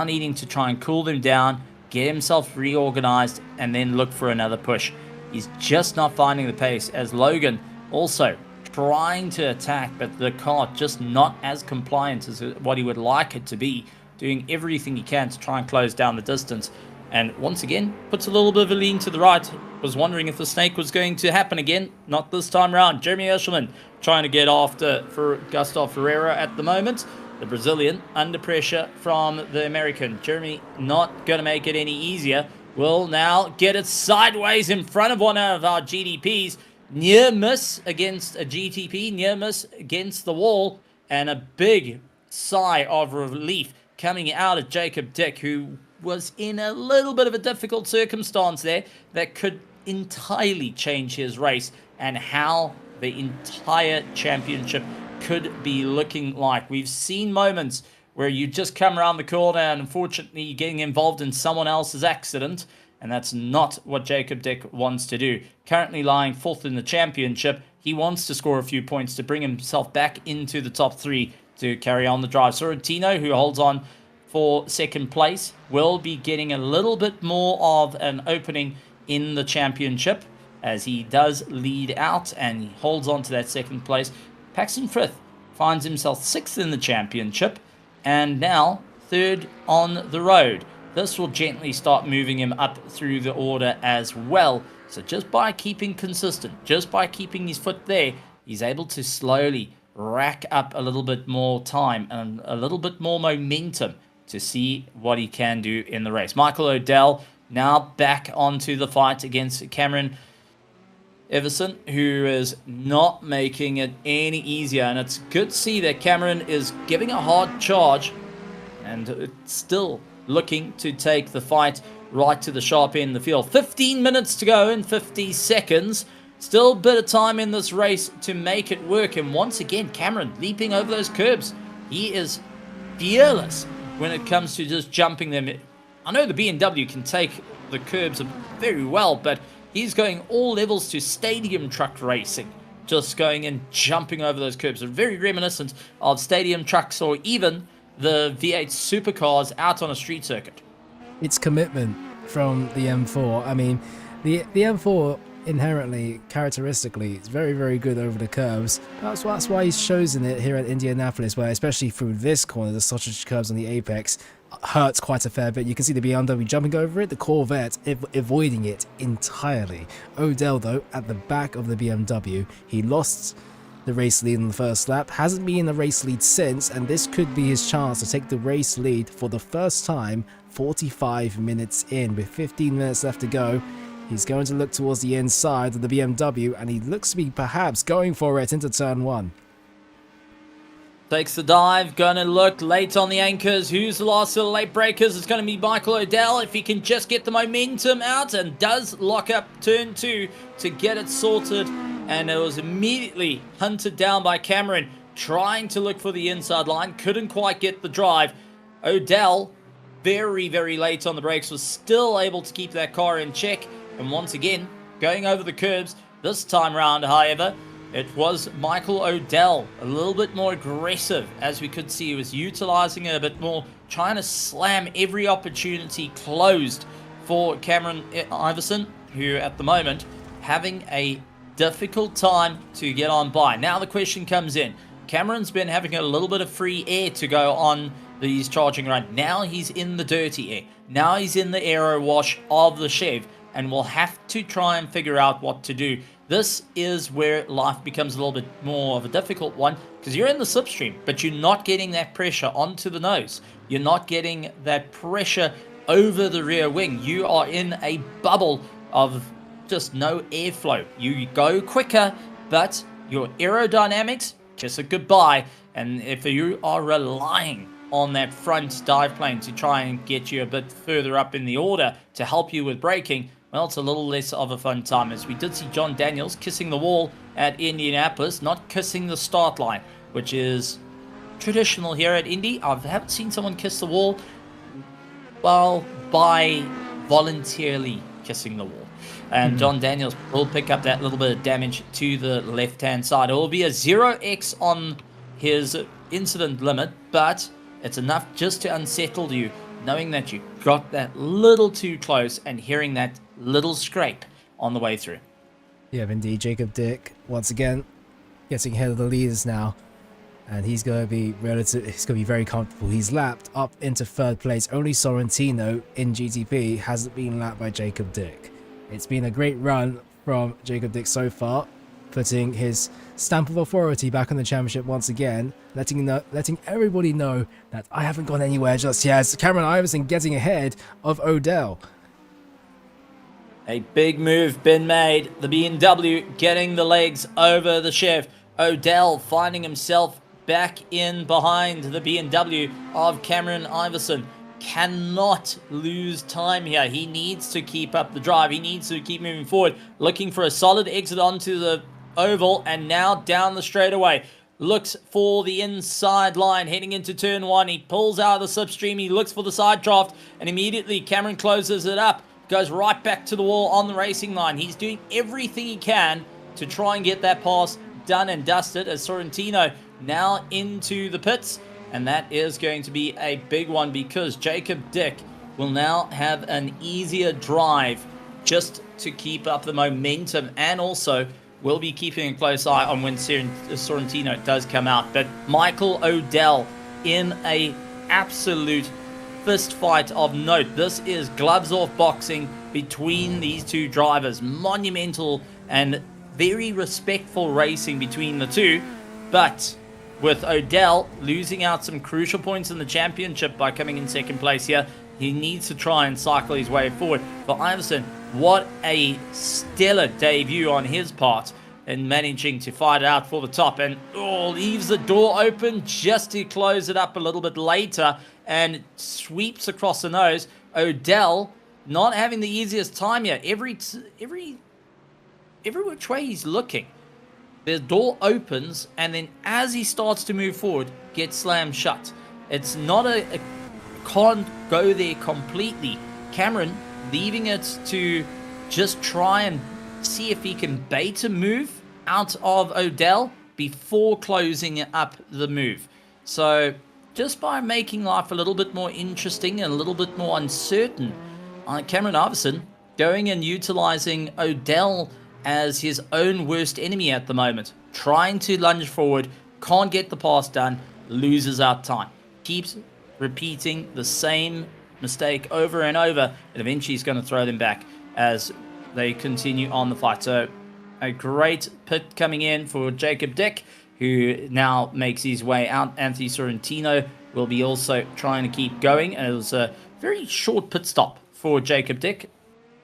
needing to try and cool them down, get himself reorganized, and then look for another push. He's just not finding the pace, as Logan also trying to attack, but the car just not as compliant as what he would like it to be, doing everything he can to try and close down the distance. And once again, puts a little bit of a lean to the right. Was wondering if the snake was going to happen again. Not this time around. Jeremy Eshelman trying to get after for Gustavo Ferreira at the moment. The Brazilian under pressure from the American. Jeremy not going to make it any easier. Will now get it sideways in front of one of our GDPs. Near miss against a GTP. Near miss against the wall. And a big sigh of relief coming out of Jacob Dick, who was in a little bit of a difficult circumstance there that could entirely change his race and how the entire championship could be looking like. We've seen moments where you just come around the corner and unfortunately you're getting involved in someone else's accident, and that's not what Jacob Dick wants to do. Currently lying 4th in the championship, he wants to score a few points to bring himself back into the top 3 to carry on the drive. Sorrentino, who holds on for 2nd place, will be getting a little bit more of an opening in the championship. as he does lead out and he holds on to that second place. Paxton Frith finds himself 6th in the championship and now 3rd on the road. This will gently start moving him up through the order as well. So just by keeping consistent, just by keeping his foot there, he's able to slowly rack up a little bit more time and a little bit more momentum to see what he can do in the race. Michael O'Dell now back onto the fight against Cameron Everson, who is not making it any easier. And it's good to see that Cameron is giving a hard charge and it's still looking to take the fight right to the sharp end of the field. 15 minutes to go in 50 seconds. Still a bit of time in this race to make it work. And once again, Cameron leaping over those curbs. He is fearless when it comes to just jumping them. I know the BMW can take the curbs very well, but he's going all levels to stadium truck racing. Just going and jumping over those curbs. They're very reminiscent of stadium trucks or even the V8 supercars out on a street circuit. It's commitment from the M4. I mean, the M4 inherently, characteristically, it's very, very good over the curves. That's why he's chosen it here at Indianapolis, where especially through this corner, the sausage curves on the apex hurts quite a fair bit. You can see the BMW jumping over it, the Corvette avoiding it entirely. O'Dell, though, at the back of the BMW, he lost the race lead in the first lap, hasn't been in the race lead since, and this could be his chance to take the race lead for the first time 45 minutes in. With 15 minutes left to go, he's going to look towards the inside of the BMW, and he looks to be perhaps going for it into turn 1. Takes the dive, gonna look late on the anchors. Who's the last of the late breakers? It's gonna be Michael O'Dell if he can just get the momentum out, and does lock up turn 2 to get it sorted. And it was immediately hunted down by Cameron, trying to look for the inside line. Couldn't quite get the drive. O'Dell, very, very late on the brakes, was still able to keep that car in check. And once again, going over the curbs. This time round, however, it was Michael O'Dell, a little bit more aggressive. As we could see, he was utilizing it a bit more, trying to slam every opportunity closed for Cameron Iverson, who at the moment having a difficult time to get on by. Now the question comes in. Cameron's been having a little bit of free air to go on these charging runs. Now he's in the dirty air. Now he's in the aero wash of the Chev, and we'll have to try and figure out what to do. This is where life becomes a little bit more of a difficult one, because you're in the slipstream, but you're not getting that pressure onto the nose. You're not getting that pressure over the rear wing. You are in a bubble of just no airflow. You go quicker, but your aerodynamics, just a goodbye. And if you are relying on that front dive plane to try and get you a bit further up in the order to help you with braking, well, it's a little less of a fun time, as we did see John Daniels kissing the wall at Indianapolis, not kissing the start line, which is traditional here at Indy. I haven't seen someone kiss the wall, well, by voluntarily kissing the wall. And John Daniels will pick up that little bit of damage to the left-hand side. It will be a 0x on his incident limit, but it's enough just to unsettle you, knowing that you got that little too close and hearing that little scrape on the way through. Yeah, indeed. Jacob Dick, once again, getting ahead of the leaders now. And he's going to be very comfortable. He's lapped up into 3rd place. Only Sorrentino in GTP hasn't been lapped by Jacob Dick. It's been a great run from Jacob Dick so far, putting his stamp of authority back on the championship once again, letting everybody know that I haven't gone anywhere just yet. Cameron Iverson getting ahead of O'Dell. A big move been made. The BMW getting the legs over the Chev. O'Dell finding himself back in behind the BMW of Cameron Iverson. Cannot lose time here. He needs to keep up the drive. He needs to keep moving forward, looking for a solid exit onto the oval, and now down the straightaway. Looks for the inside line, heading into turn 1. He pulls out of the slipstream. He looks for the side draft, and immediately Cameron closes it up. Goes right back to the wall on the racing line. He's doing everything he can to try and get that pass done and dusted, as Sorrentino now into the pits. And that is going to be a big one, because Jacob Dick will now have an easier drive just to keep up the momentum, and also we'll be keeping a close eye on when Sorrentino does come out. But Michael O'Dell in a absolute fist fight of note. This is gloves off boxing between these two drivers. Monumental and very respectful racing between the two. But with O'Dell losing out some crucial points in the championship by coming in second place here, he needs to try and cycle his way forward. For Iverson, what a stellar debut on his part in managing to fight out for the top, and leaves the door open just to close it up a little bit later and sweeps across the nose. O'Dell not having the easiest time here. Every which way he's looking, the door opens, and then as he starts to move forward, gets slammed shut. It's not can't go there completely. Cameron leaving it to just try and see if he can bait a move out of O'Dell before closing up the move. So just by making life a little bit more interesting and a little bit more uncertain, Cameron Iverson going and utilizing O'Dell as his own worst enemy at the moment. Trying to lunge forward, can't get the pass done, loses out time. Keeps repeating the same mistake over and over, and eventually he's going to throw them back as they continue on the fight. So a great pit coming in for Jacob Dick, who now makes his way out. Anthony Sorrentino will be also trying to keep going. And it was a very short pit stop for Jacob Dick.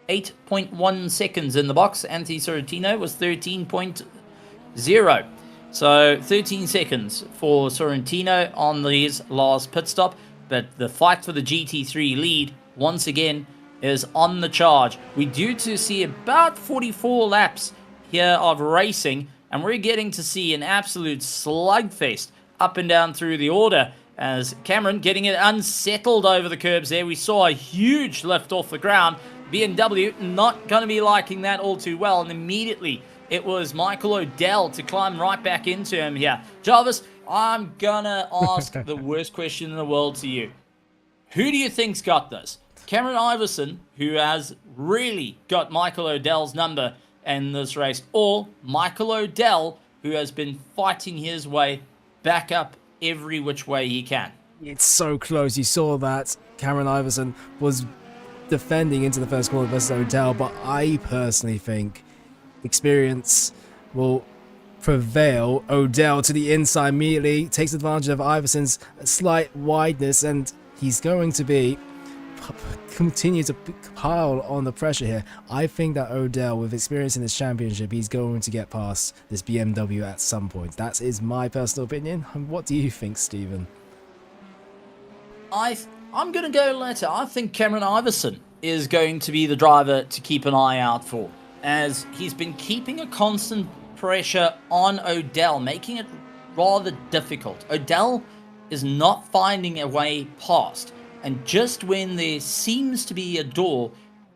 8.1 seconds in the box. Anthony Sorrentino was 13.0. So 13 seconds for Sorrentino on his last pit stop. But the fight for the GT3 lead, once again, is on the charge. We due to see about 44 laps here of racing, and we're getting to see an absolute slugfest up and down through the order as Cameron getting it unsettled over the curbs there. We saw a huge lift off the ground. BMW not going to be liking that all too well, and immediately it was Michael O'Dell to climb right back into him here. Jarvis, I'm gonna ask the worst question in the world to you. Who do you think's got this? Cameron Iverson, who has really got Michael O'Dell's number in this race, or Michael O'Dell, who has been fighting his way back up every which way he can? It's so close. You saw that Cameron Iverson was defending into the first corner versus O'Dell, but I personally think experience will prevail. O'Dell to the inside immediately takes advantage of Iverson's slight wideness, and he's going to continue to pile on the pressure here. I think that O'Dell, with experience in this championship, he's going to get past this BMW at some point. That is my personal opinion. What do you think, Stephen? I'm going to go later. I think Cameron Iverson is going to be the driver to keep an eye out for, as he's been keeping a constant pressure on O'Dell, making it rather difficult. O'Dell is not finding a way past, and just when there seems to be a door,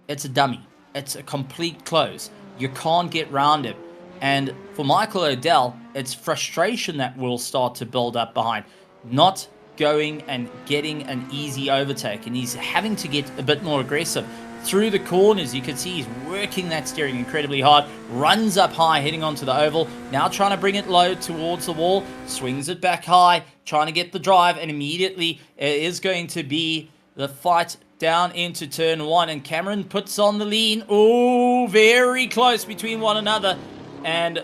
it's a dummy. It's a complete close. You can't get round him. And for Michael O'Dell, it's frustration that will start to build up behind not going and getting an easy overtake, and he's having to get a bit more aggressive through the corners. You can see he's working that steering incredibly hard, runs up high, heading onto the oval, now trying to bring it low towards the wall, swings it back high, trying to get the drive, and immediately it is going to be the fight down into turn one, and Cameron puts on the lean. Oh, very close between one another, and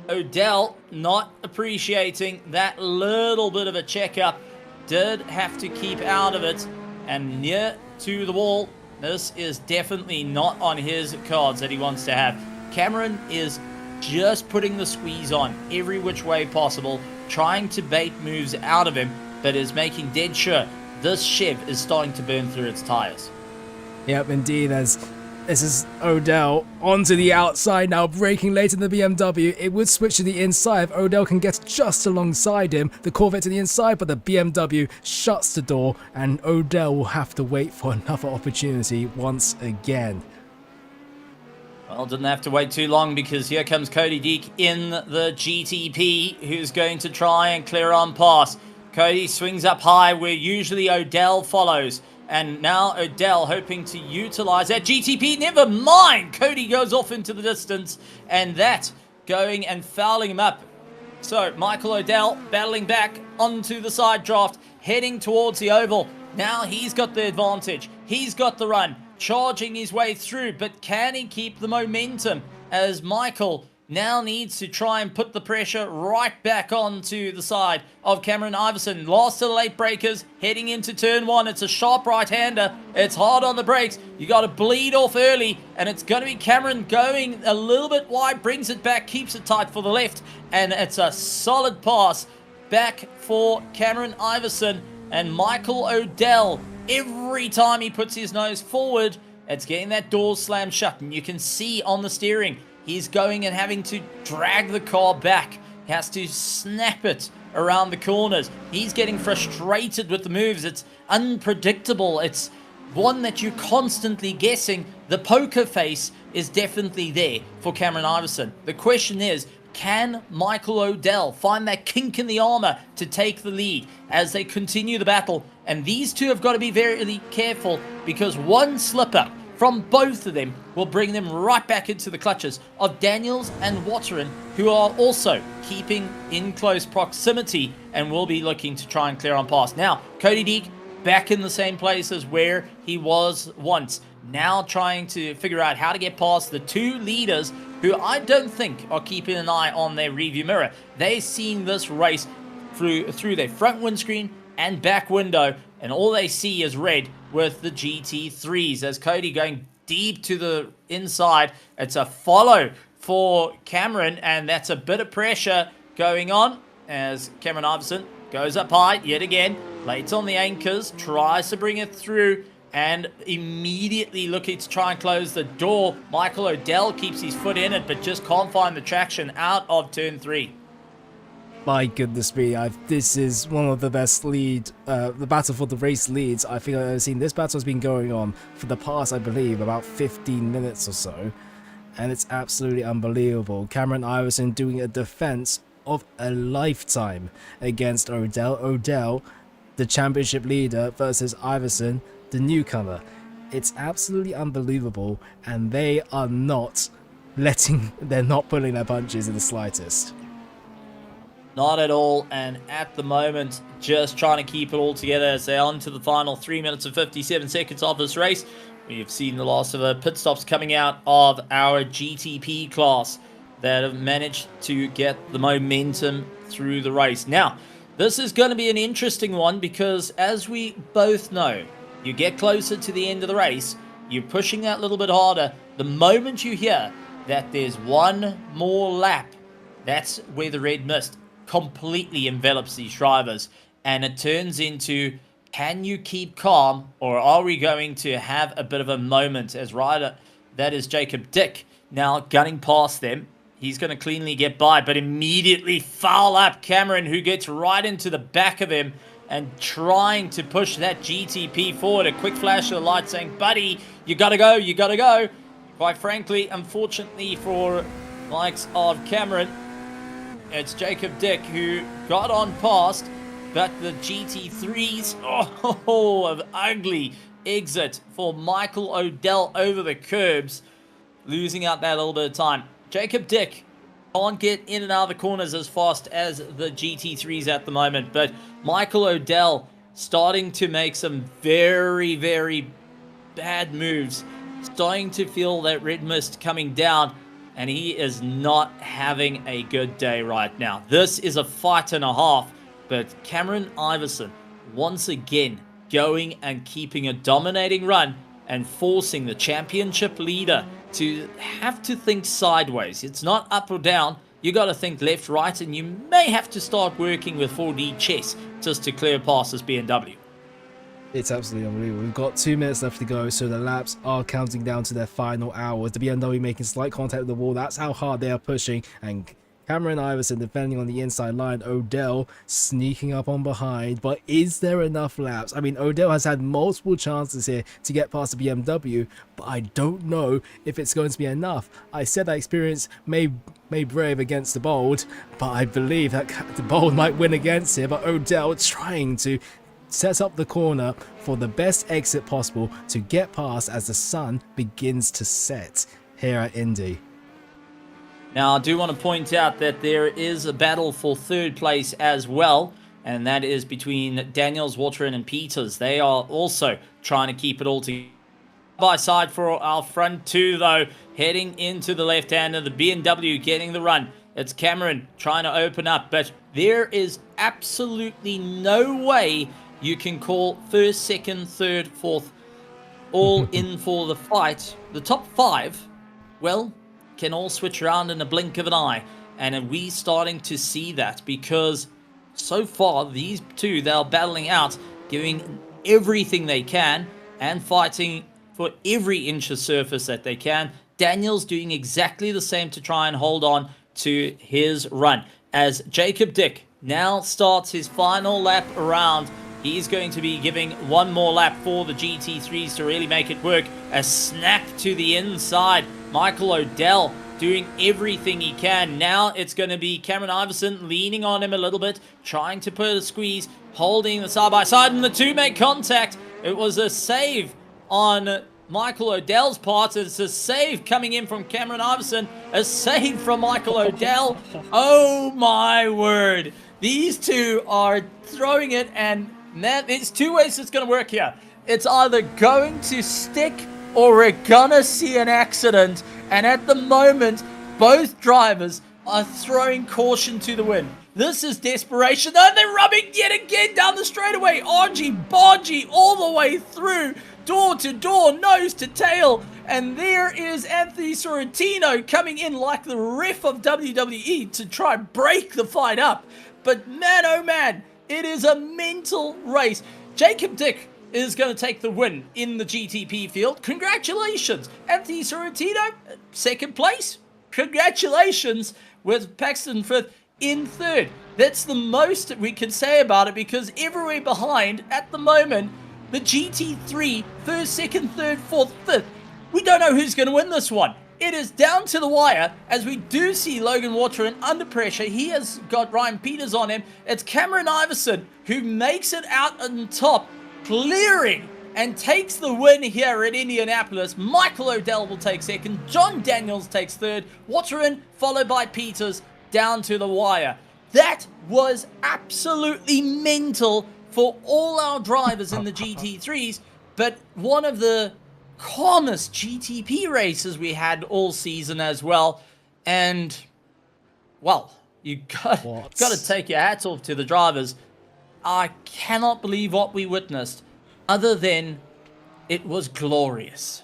O'Dell not appreciating that little bit of a checkup, did have to keep out of it, and near to the wall. This is definitely not on his cards that he wants to have. Cameron is just putting the squeeze on every which way possible, trying to bait moves out of him, but is making dead sure this Chev is starting to burn through its tires. Yep, indeed, as this is O'Dell onto the outside now, braking late in the BMW. It would switch to the inside if O'Dell can get just alongside him. The Corvette to the inside, but the BMW shuts the door, and O'Dell will have to wait for another opportunity once again. Well, didn't have to wait too long, because here comes Cody Deek in the GTP, who's going to try and clear on past. Cody swings up high where usually O'Dell follows. And now Odell hoping to utilize that GTP. Never mind. Cody goes off into the distance, and that going and fouling him up. So Michael Odell battling back onto the side draft, heading towards the oval. Now he's got the advantage. He's got the run, charging his way through, but can he keep the momentum as Michael now needs to try and put the pressure right back onto the side of Cameron Iverson. Last of the late breakers, heading into turn one. It's a sharp right-hander. It's hard on the brakes. You got to bleed off early, and it's going to be Cameron going a little bit wide, brings it back, keeps it tight for the left, and it's a solid pass back for Cameron Iverson. And Michael Odell, every time he puts his nose forward, it's getting that door slammed shut, and you can see on the steering, he's going and having to drag the car back. He has to snap it around the corners. He's getting frustrated with the moves. It's unpredictable. It's one that you're constantly guessing. The poker face is definitely there for Cameron Iverson. The question is, can Michael Odell find that kink in the armor to take the lead as they continue the battle? And these two have got to be very careful, because one slip-up from both of them will bring them right back into the clutches of Daniels and Watterin, who are also keeping in close proximity and will be looking to try and clear on past. Now, Cody Deek back in the same place as where he was once. Now trying to figure out how to get past the two leaders who I don't think are keeping an eye on their rearview mirror. They're seeing this race through their front windscreen and back window, and all they see is red with the GT3s as Cody going deep to the inside. It's a follow for Cameron, and that's a bit of pressure going on as Cameron Iverson goes up high yet again, late on the anchors, tries to bring it through, and immediately looking to try and close the door. Michael Odell keeps his foot in it, but just can't find the traction out of turn 3. My goodness me, this is one of the best the battle for the race leads I think I've ever seen. This battle has been going on for the past, I believe, about 15 minutes or so, and it's absolutely unbelievable. Cameron Iverson doing a defense of a lifetime against Odell. Odell, the championship leader, versus Iverson, the newcomer. It's absolutely unbelievable, and they're not pulling their punches in the slightest. Not at all, and at the moment, just trying to keep it all together as they're on to the final 3 minutes and 57 seconds of this race. We've seen the last of the pit stops coming out of our GTP class that have managed to get the momentum through the race. Now, this is going to be an interesting one because, as we both know, you get closer to the end of the race, you're pushing that little bit harder. The moment you hear that there's one more lap, that's where the red mist completely envelops these drivers, and it turns into, can you keep calm, or are we going to have a bit of a moment as rider? That is Jacob Dick now gunning past them. He's going to cleanly get by, but immediately foul up Cameron, who gets right into the back of him and trying to push that GTP forward. A quick flash of the light saying, buddy, you gotta go, you gotta go. Quite frankly, unfortunately for likes of Cameron, it's Jacob Dick who got on past, but the GT3s, an ugly exit for Michael Odell over the curbs, losing out that little bit of time. Jacob Dick can't get in and out of the corners as fast as the GT3s at the moment, but Michael Odell starting to make some very, very bad moves, starting to feel that red mist coming down, and he is not having a good day right now. This is a fight and a half, but Cameron Iverson once again going and keeping a dominating run and forcing the championship leader to have to think sideways. It's not up or down. You got to think left, right, and you may have to start working with 4D chess just to clear past this BMW. It's absolutely unbelievable. We've got 2 minutes left to go, so the laps are counting down to their final hours. The BMW making slight contact with the wall. That's how hard they are pushing. And Cameron Iverson defending on the inside line. Odell sneaking up on behind. But is there enough laps? I mean, Odell has had multiple chances here to get past the BMW, but I don't know if it's going to be enough. I said that experience may brave against the bold, but I believe that the bold might win against here. But Odell trying to sets up the corner for the best exit possible to get past as the sun begins to set here at Indy. Now, I do want to point out that there is a battle for third place as well, and that is between Daniels, Waterin, and Peters. They are also trying to keep it all together. By side for our front two, though, heading into the left hand of the BMW, getting the run. It's Cameron trying to open up, but there is absolutely no way you can call first, second, third, fourth all in for the fight. The top five, well, can all switch around in a blink of an eye. And are we starting to see that? Because so far, these two, they're battling out, giving everything they can and fighting for every inch of surface that they can. Daniel's doing exactly the same to try and hold on to his run. As Jacob Dick now starts his final lap around, he's going to be giving one more lap for the GT3s to really make it work. A snap to the inside. Michael O'Dell doing everything he can. Now it's going to be Cameron Iverson leaning on him a little bit, trying to put a squeeze, holding the side-by-side, and the two make contact. It was a save on Michael O'Dell's part. It's a save coming in from Cameron Iverson. A save from Michael O'Dell. Oh my word. These two are throwing it, and it's two ways it's going to work here. It's either going to stick or we're going to see an accident. And at the moment, both drivers are throwing caution to the wind. This is desperation. Oh, they're rubbing yet again down the straightaway. Argy-bargy all the way through. Door to door, nose to tail, and there is Anthony Sorrentino coming in like the ref of WWE to try and break the fight up. But man, oh man, it is a mental race. Jacob Dick is going to take the win in the GTP field. Congratulations. Anthony Sorrentino, second place. Congratulations, with Paxton Frith in third. That's the most we can say about it, because everywhere behind at the moment, the GT3, first, second, third, fourth, fifth. We don't know who's going to win this one. It is down to the wire, as we do see Logan Waterin under pressure. He has got Ryan Peters on him. It's Cameron Iverson who makes it out on top, clearing and takes the win here at Indianapolis. Michael O'Dell will take second. John Daniels takes third. Waterin followed by Peters, down to the wire. That was absolutely mental for all our drivers in the GT3s, but one of the calmest GTP races we had all season as well. And, well, you got to take your hats off to the drivers. I cannot believe what we witnessed, other than it was glorious.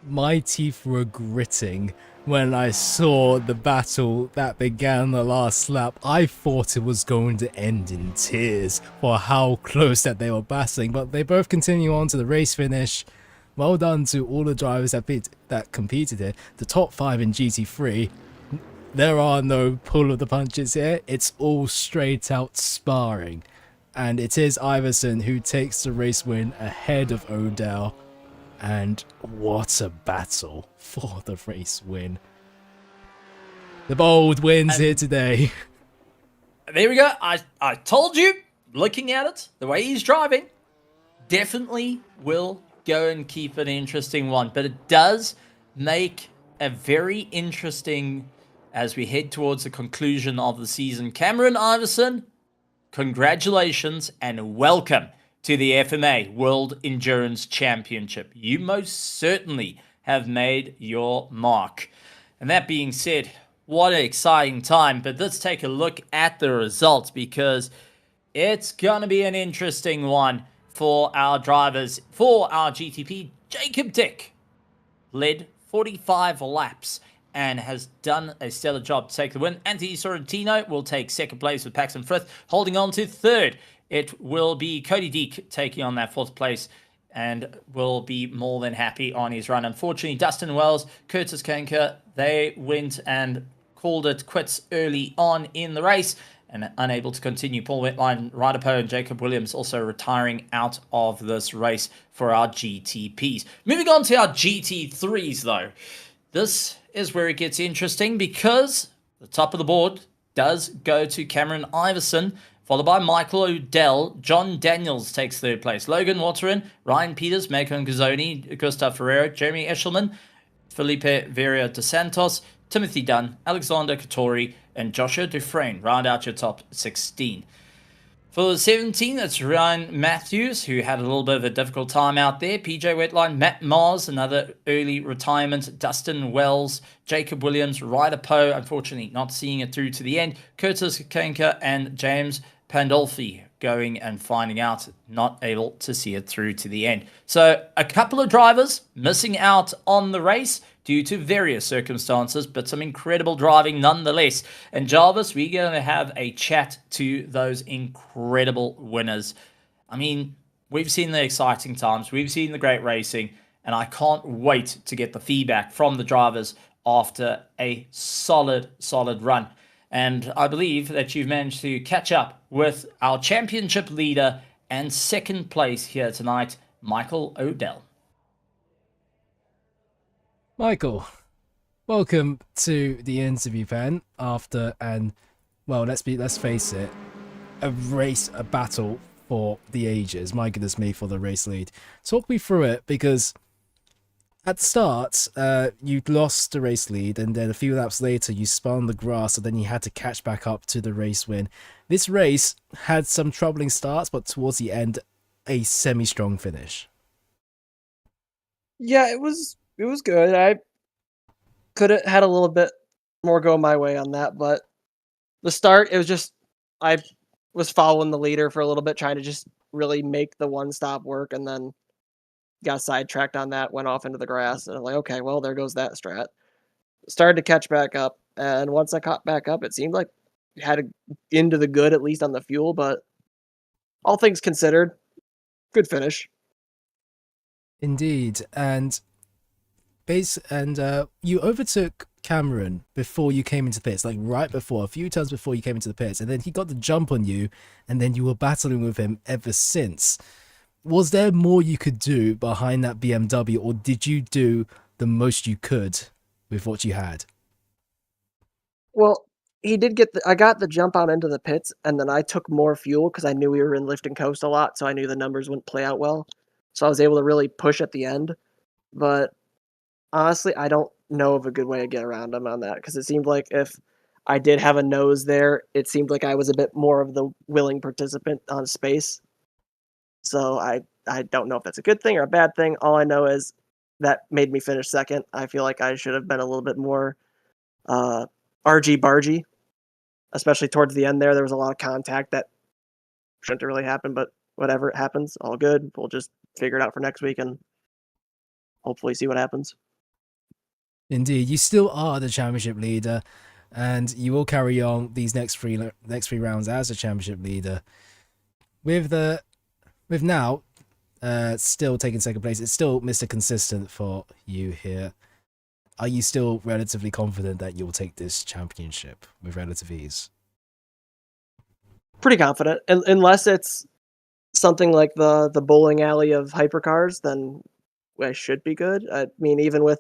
My teeth were gritting when I saw the battle that began the last lap. I thought it was going to end in tears for how close that they were battling, but they both continue on to the race finish. Well done to all the drivers that competed here. The top 5 in GT3, there are no pull of the punches here. It's all straight out sparring. And it is Iverson who takes the race win ahead of O'Dell. And what a battle for the race win. The bold wins here today. There we go. I told you, looking at it, the way he's driving, definitely will go and keep an interesting one. But it does make a very interesting, as we head towards the conclusion of the season. Cameron Iverson, congratulations and welcome to the FMA World Endurance Championship. You most certainly have made your mark. And that being said, what an exciting time. But let's take a look at the results, because it's going to be an interesting one for our drivers. For our GTP, Jacob Dick led 45 laps and has done a stellar job to take the win. Anthony Sorrentino will take second place with Paxton Frith, holding on to third. It will be Cody Deek taking on that fourth place and will be more than happy on his run. Unfortunately, Dustin Wells, Curtis Kanker, they went and called it quits early on in the race and unable to continue. Paul Wetline, Ryder Poe, and Jacob Williams also retiring out of this race for our GTPs. Moving on to our GT3s, though. This is where it gets interesting, because the top of the board does go to Cameron Iverson followed by Michael O'Dell. John Daniels takes third place. Logan Waterin, Ryan Peters, Macon Gazzoni, Gustav Ferrero, Jeremy Eshelman, Felipe Vieira dos Santos, Timothy Dunn, Alexander Katori, and Joshua Dufresne round out your top 16. For the 17, it's Ryan Matthews, who had a little bit of a difficult time out there. PJ Wetline, Matt Mars, another early retirement. Dustin Wells, Jacob Williams, Ryder Poe, unfortunately not seeing it through to the end. Curtis Kanka and James Pandolfi going and finding out, not able to see it through to the end. So a couple of drivers missing out on the race due to various circumstances, but some incredible driving nonetheless. And Jarvis, we're going to have a chat to those incredible winners. I mean, we've seen the exciting times, we've seen the great racing, and I can't wait to get the feedback from the drivers after a solid run. And I believe that you've managed to catch up with our championship leader and second place here tonight, Michael O'Dell. Michael, welcome to the interview pen after, and well, let's face it, a battle for the ages. My goodness me, for the race lead. Talk me through it, because at the start, you lost the race lead, and then a few laps later, you spun the grass, and then you had to catch back up to the race win. This race had some troubling starts, but towards the end, a semi-strong finish. Yeah, it was good. I could have had a little bit more go my way on that, but the start, it was just, I was following the leader for a little bit, trying to just really make the one stop work, and then got sidetracked on that, went off into the grass, and I'm like, okay, well, there goes that strat. Started to catch back up, and once I caught back up, it seemed like I had into the good, at least on the fuel, but all things considered, good finish. Indeed, and you overtook Cameron before you came into the pits, like right before, a few times before you came into the pits, and then he got the jump on you, and then you were battling with him ever since. Was there more you could do behind that BMW, or did you do the most you could with what you had? Well, he did I got the jump out into the pits, and then I took more fuel because I knew we were in lift and coast a lot, so I knew the numbers wouldn't play out well. So I was able to really push at the end. But honestly, I don't know of a good way to get around him on that, because it seemed like if I did have a nose there, it seemed like I was a bit more of the willing participant on space. So I don't know if that's a good thing or a bad thing. All I know is that made me finish second. I feel like I should have been a little bit more argy-bargy, especially towards the end there. There was a lot of contact that shouldn't have really happened, but whatever, it happens. All good. We'll just figure it out for next week and hopefully see what happens. Indeed, you still are the championship leader, and you will carry on these next three rounds as the championship leader. With now still taking second place, it's still Mr. Consistent for you here. Are you still relatively confident that you'll take this championship with relative ease? Pretty confident, unless it's something like the bowling alley of hypercars, then I should be good. I mean, even with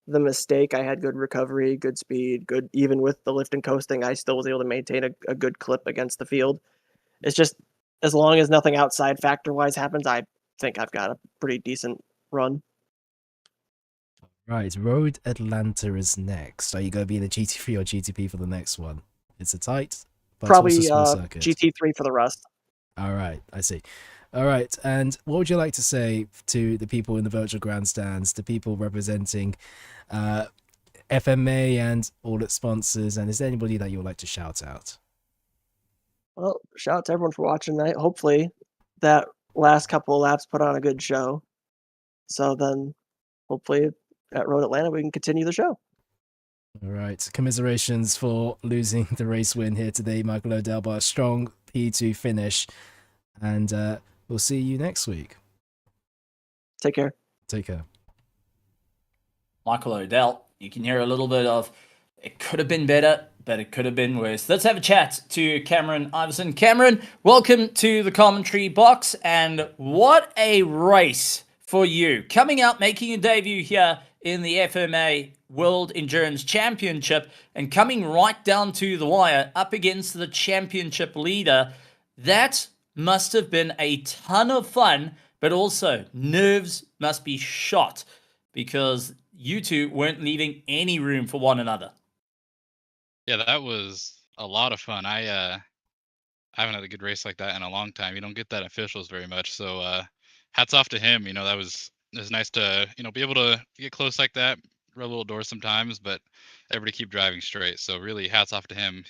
the mistake, I had good recovery, good speed, good. Even with the lift and coasting, I still was able to maintain a good clip against the field. It's just, as long as nothing outside factor-wise happens, I think I've got a pretty decent run. Right, Road Atlanta is next. Are you going to be in a GT3 or GTP for the next one? It's a tight, but probably it's also a small circuit. GT3 for the rest. All right, I see. All right, and what would you like to say to the people in the virtual grandstands, the people representing FMA and all its sponsors, and is there anybody that you would like to shout out? Well, shout out to everyone for watching tonight. Hopefully that last couple of laps put on a good show. So then hopefully at Road Atlanta we can continue the show. All right. Commiserations for losing the race win here today, Michael O'Dell, by a strong P2 finish. And we'll see you next week. Take care. Take care. Michael O'Dell, you can hear a little bit of, it could have been better, but it could have been worse. Let's have a chat to Cameron Iverson. Cameron, welcome to the commentary box, and what a race for you. Coming out, making a debut here in the FMA World Endurance Championship, and coming right down to the wire, up against the championship leader. That must have been a ton of fun, but also nerves must be shot because you two weren't leaving any room for one another. Yeah, that was a lot of fun. I haven't had a good race like that in a long time. You don't get that in officials very much. So hats off to him. You know, it was nice to, be able to get close like that, rub a little doors sometimes, but everybody keep driving straight. So really hats off to him.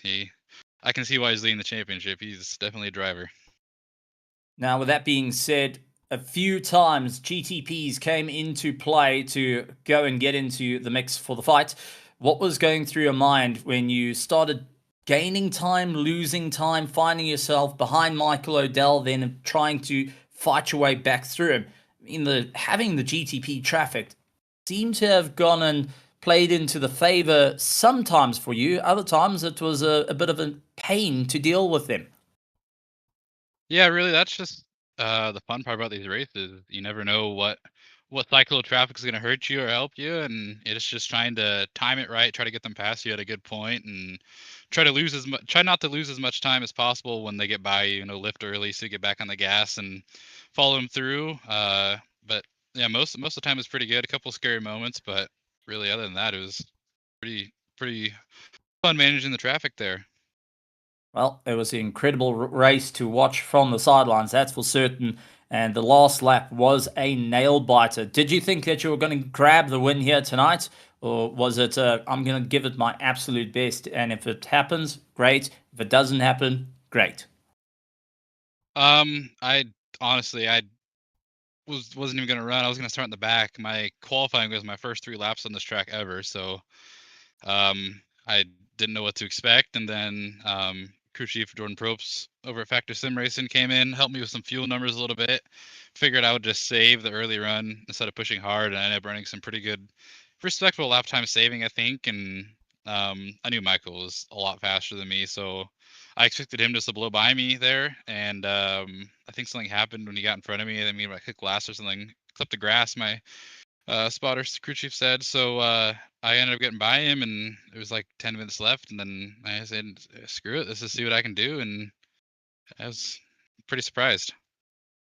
I can see why he's leading the championship. He's definitely a driver. Now, with that being said, a few times GTPs came into play to go and get into the mix for the fight. What was going through your mind when you started gaining time, losing time, finding yourself behind Michael O'Dell, then trying to fight your way back through him? Having the GTP traffic seemed to have gone and played into the favor sometimes for you. Other times it was a bit of a pain to deal with them. Yeah, really, that's just the fun part about these races. You never know what cycle of traffic is going to hurt you or help you, and it's just trying to time it right, try to get them past you at a good point, and try not to lose as much time as possible when they get by you. You know, lift early so you get back on the gas and follow them through. But yeah, most of the time it's pretty good. A couple scary moments, but really, other than that, it was pretty fun managing the traffic there. Well, it was an incredible race to watch from the sidelines, that's for certain. And the last lap was a nail biter. Did you think that you were going to grab the win here tonight? Or was it, I'm going to give it my absolute best, and if it happens, great. If it doesn't happen, great. I honestly, I wasn't even going to run. I was going to start in the back. My qualifying was my first 3 laps on this track ever, so I didn't know what to expect. And then crew chief Jordan Probst over at Factor Sim Racing came in, helped me with some fuel numbers a little bit. Figured I would just save the early run instead of pushing hard, and I ended up running some pretty good, respectable lap time saving, I think. And I knew Michael was a lot faster than me, so I expected him just to blow by me there. And I think something happened when he got in front of me. I mean, I hit glass or something, clipped the grass. My spotter crew chief said. So I ended up getting by him, and it was like 10 minutes left. And then I said, screw it, let's just see what I can do. And I was pretty surprised.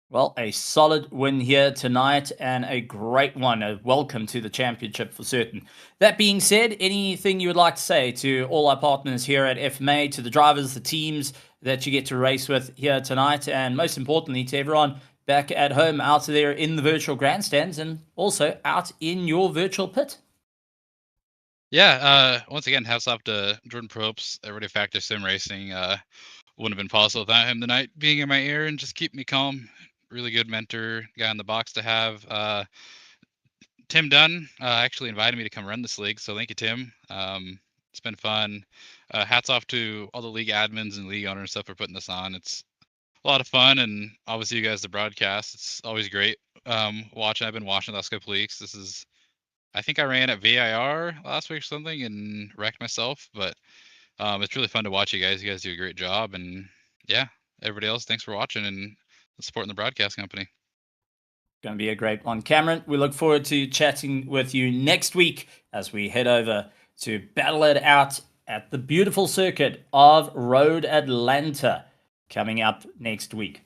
Well, a solid win here tonight and a great one. A welcome to the championship for certain. That being said, anything you would like to say to all our partners here at FMA, to the drivers, the teams that you get to race with here tonight, and most importantly to everyone back at home out there in the virtual grandstands and also out in your virtual pit? Yeah, once again, hats off to Jordan Probst, everybody at Factor Sim Racing. Wouldn't have been possible without him tonight being in my ear and just keep me calm. Really good mentor, guy in the box to have. Tim Dunn actually invited me to come run this league, so thank you, Tim. It's been fun. Hats off to all the league admins and league owners and stuff for putting this on. It's a lot of fun, and obviously you guys, the broadcast, it's always great watching. I've been watching the last couple weeks. I think I ran at VIR last week or something and wrecked myself, but it's really fun to watch you guys. You guys do a great job, and yeah, everybody else, thanks for watching and supporting the broadcast company. Going to be a great one. Cameron, we look forward to chatting with you next week as we head over to battle it out at the beautiful circuit of Road Atlanta coming up next week.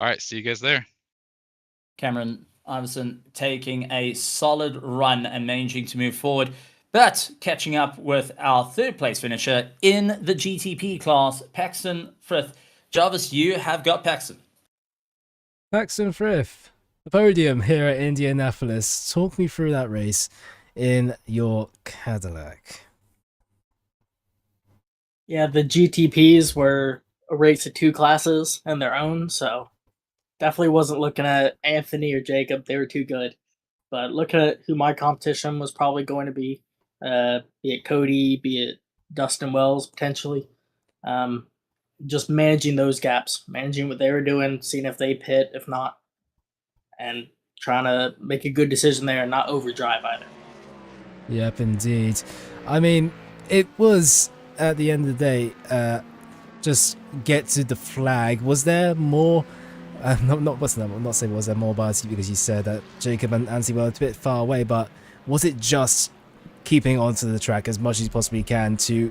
All right, see you guys there. Cameron Iverson taking a solid run and managing to move forward, but catching up with our third place finisher in the GTP class, Paxton Frith. Jarvis, you have got Paxton. Paxton Frith, the podium here at Indianapolis. Talk me through that race in your Cadillac. Yeah, the GTPs were a race of 2 classes in their own, so definitely wasn't looking at Anthony or Jacob. They were too good. But looking at who my competition was probably going to be it Cody, be it Dustin Wells, potentially. Just managing those gaps, managing what they were doing, seeing if they pit, if not, and trying to make a good decision there and not overdrive either. Yep, indeed. I mean, it was, at the end of the day, just get to the flag. Was there more? I'm not saying was there more bias because you said that Jacob and Anthony were a bit far away, but was it just keeping onto the track as much as you possibly can to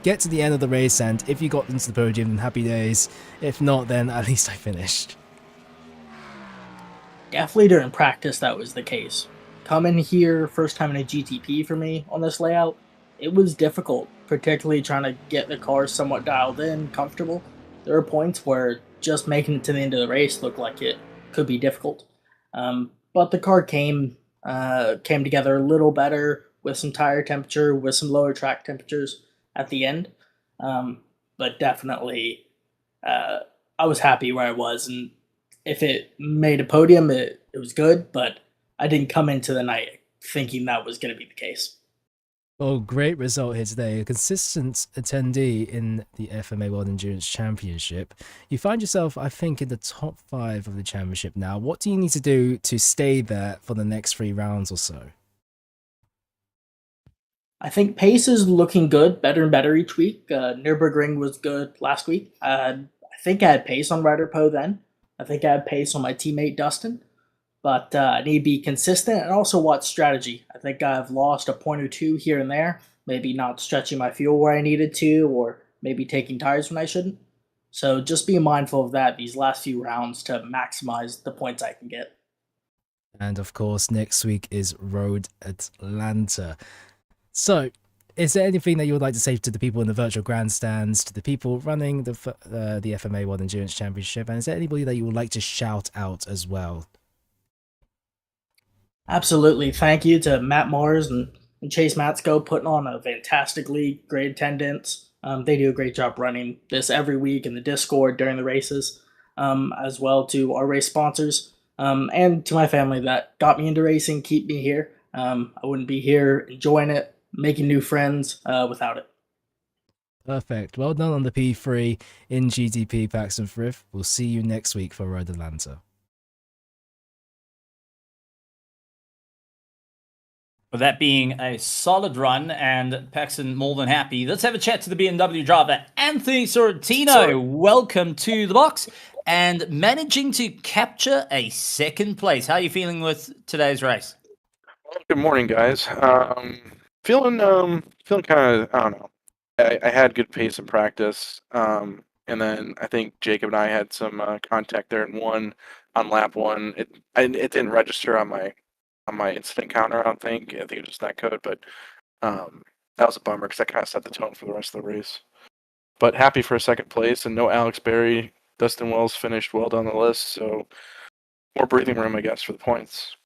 get to the end of the race, and if you got into the podium, then happy days. If not, then at least I finished. Definitely during practice that was the case. Coming here, first time in a GTP for me on this layout, it was difficult, particularly trying to get the car somewhat dialed in, comfortable. There were points where just making it to the end of the race looked like it could be difficult. But the car came together a little better with some tire temperature, with some lower track temperatures at the end. But definitely, I was happy where I was, and if it made a podium, it was good, but I didn't come into the night thinking that was going to be the case. Oh, great result here today. A consistent attendee in the FMA World Endurance Championship. You find yourself, I think, in the top 5 of the championship now. What do you need to do to stay there for the next 3 rounds or so? I think pace is looking good, better and better each week. Nürburgring was good last week. I think I had pace on Ryder Poe then. I think I had pace on my teammate Dustin. But I need to be consistent and also watch strategy. I think I've lost a point or 2 here and there, maybe not stretching my fuel where I needed to, or maybe taking tires when I shouldn't. So just be mindful of that these last few rounds to maximize the points I can get. And of course, next week is Road Atlanta. So, is there anything that you would like to say to the people in the virtual grandstands, to the people running the FMA World Endurance Championship, and is there anybody that you would like to shout out as well? Absolutely. Thank you to Matt Mars and Chase Matsko putting on a fantastic league, great attendance. They do a great job running this every week in the Discord during the races, as well to our race sponsors, and to my family that got me into racing, keep me here. I wouldn't be here enjoying it, making new friends without it. Perfect. Well done on the P3 in GTP, Paxton Frith. We'll see you next week for Road Atlanta. With that being a solid run and Paxton more than happy, let's have a chat to the BMW driver, Anthony Sorrentino. Welcome to the box and managing to capture a 2nd place. How are you feeling with today's race? Well, good morning, guys. Feeling kind of, I don't know. I had good pace in practice, and then I think Jacob and I had some contact there on lap 1. It didn't register on my incident counter, I don't think. I think it was just that code, but that was a bummer because that kind of set the tone for the rest of the race. But happy for a 2nd place, and no Alex Berry. Dustin Wells finished well down the list, so more breathing room, I guess, for the points.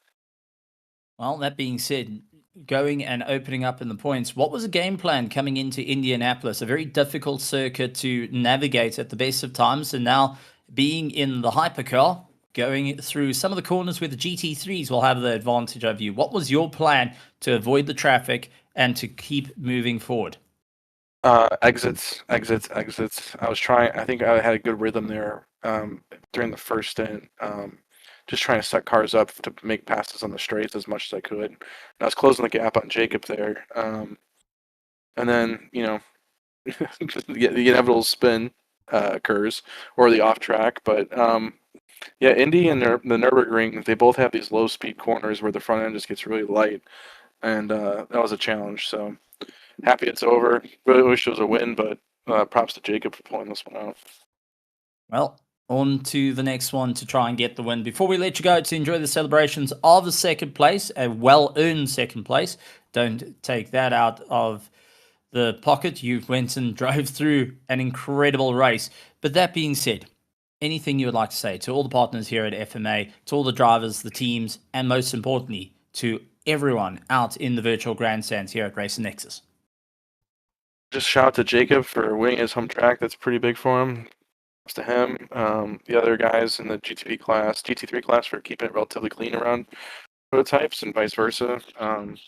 Well, that being said, going and opening up in the points, what was the game plan coming into Indianapolis? A very difficult circuit to navigate at the best of times, and now being in the hypercar, going through some of the corners where the GT3s will have the advantage of you. What was your plan to avoid the traffic and to keep moving forward? Exits. I was trying, I think I had a good rhythm there during the first stint. Just trying to set cars up to make passes on the straights as much as I could. And I was closing the gap on Jacob there. And then, the inevitable spin occurs, or the off track. But yeah, Indy and the Nürburgring, they both have these low speed corners where the front end just gets really light. And that was a challenge. So happy it's over. Really wish it was a win, but props to Jacob for pulling this one out. Well, on to the next one to try and get the win. Before we let you go to enjoy the celebrations of the 2nd place, a well-earned 2nd place. Don't take that out of the pocket. You went and drove through an incredible race. But that being said, anything you would like to say to all the partners here at FMA, to all the drivers, the teams, and most importantly, to everyone out in the virtual grandstands here at Race Nexus? Just shout out to Jacob for winning his home track. That's pretty big for him. To him, the other guys in the GT3 class for keeping it relatively clean around prototypes and vice versa.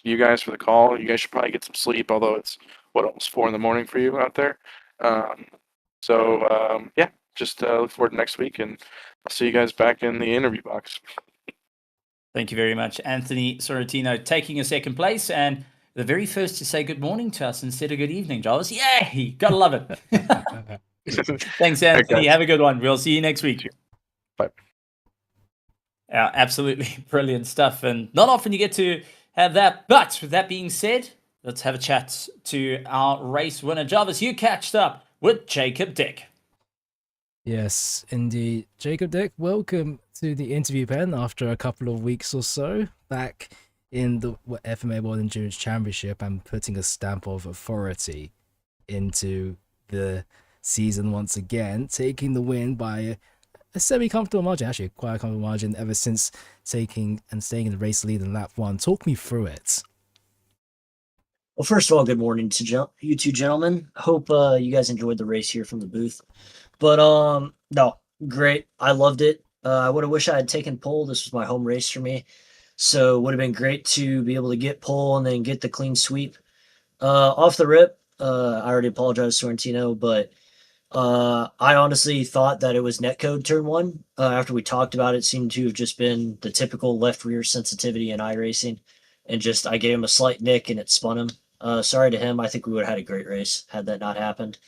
You guys for the call. You guys should probably get some sleep, although it's almost 4 a.m. for you out there. Yeah, just look forward to next week, and I'll see you guys back in the interview box. Thank you very much, Anthony Sorrentino, taking a 2nd place and the very first to say good morning to us instead of good evening, Jarvis. Yay! Gotta love it. Thanks, Anthony. Have a good one. We'll see you next week. Bye. Absolutely brilliant stuff. And not often you get to have that. But with that being said, let's have a chat to our race winner. Jarvis, you catched up with Jacob Dick. Yes, indeed. Jacob Dick, welcome to the interview pen after a couple of weeks or so, back in the FMA World Endurance Championship and putting a stamp of authority into the season once again, taking the win by a semi-comfortable margin, actually quite a comfortable margin ever since taking and staying in the race lead in lap 1. Talk me through it. Well, first of all, good morning to you two gentlemen. Hope you guys enjoyed the race here from the booth. But no, great. I loved it. I would have wished I had taken pole. This was my home race for me, so it would have been great to be able to get pole and then get the clean sweep. Off the rip, I already apologized to Sorrentino, but I honestly thought that it was netcode turn 1. After we talked about it, seemed to have just been the typical left rear sensitivity in iRacing, and just I gave him a slight nick and it spun him. Sorry to him. I think we would have had a great race had that not happened.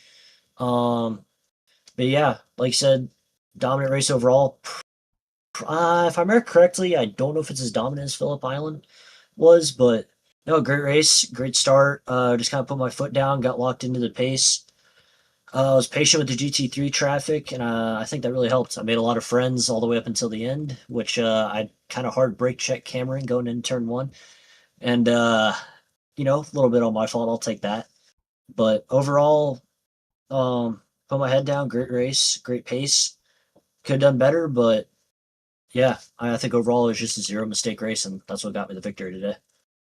But yeah, like I said, dominant race overall. If I remember correctly, I don't know if it's as dominant as Phillip Island was, but no, great race, great start. Just kind of put my foot down, got locked into the pace. I was patient with the GT3 traffic, and I think that really helped. I made a lot of friends all the way up until the end, which I kind of hard brake check Cameron going into turn 1. And, you know, a little bit on my fault. I'll take that. But overall, put my head down, great race, great pace. Could have done better, but yeah, I think overall it was just a 0 mistake race, and that's what got me the victory today.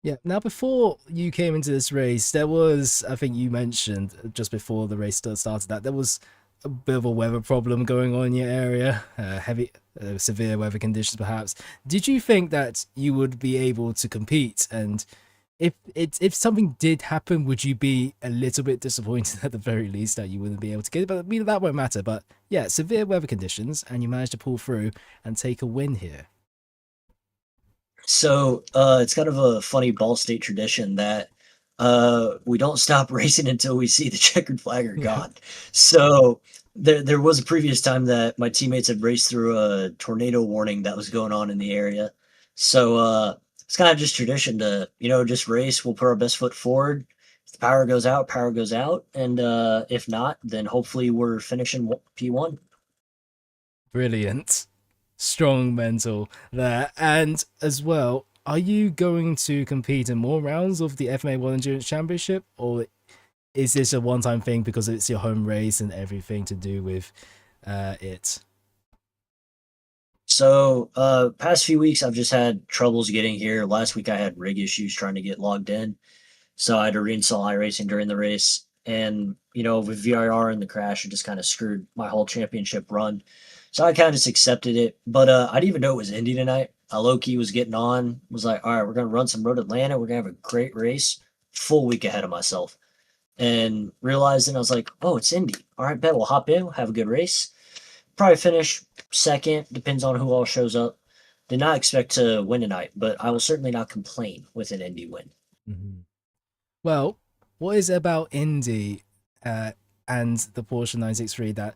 Yeah, now before you came into this race, there was, I think you mentioned just before the race started that there was a bit of a weather problem going on in your area, severe weather conditions perhaps. Did you think that you would be able to compete? And if something did happen, would you be a little bit disappointed at the very least that you wouldn't be able to get it? But I mean, that won't matter. But yeah, severe weather conditions, and you managed to pull through and take a win here. So it's kind of a funny Ball State tradition that we don't stop racing until we see the checkered flag are gone. So there was a previous time that my teammates had raced through a tornado warning that was going on in the area. So it's kind of just tradition to, you know, just race. We'll put our best foot forward. If the power goes out. And if not, then hopefully we're finishing P1. Brilliant. Strong mental there. And as well, are you going to compete in more rounds of the FMA World Endurance Championship, or is this a one-time thing because it's your home race and everything to do with it? So past few weeks I've just had troubles getting here. Last week I had rig issues trying to get logged in, so I had to reinstall iRacing during the race. And you know, with VIR and the crash, it just kind of screwed my whole championship run. So I kind of just accepted it. But I didn't even know it was Indy tonight. Low-key was getting on, was like, all right, we're going to run some Road Atlanta. We're going to have a great race. Full week ahead of myself. And realizing I was like, oh, it's Indy. All right, bet we'll hop in. We'll have a good race. Probably finish second. Depends on who all shows up. Did not expect to win tonight, but I will certainly not complain with an Indy win. Mm-hmm. Well, what is it about Indy and the Porsche 963 that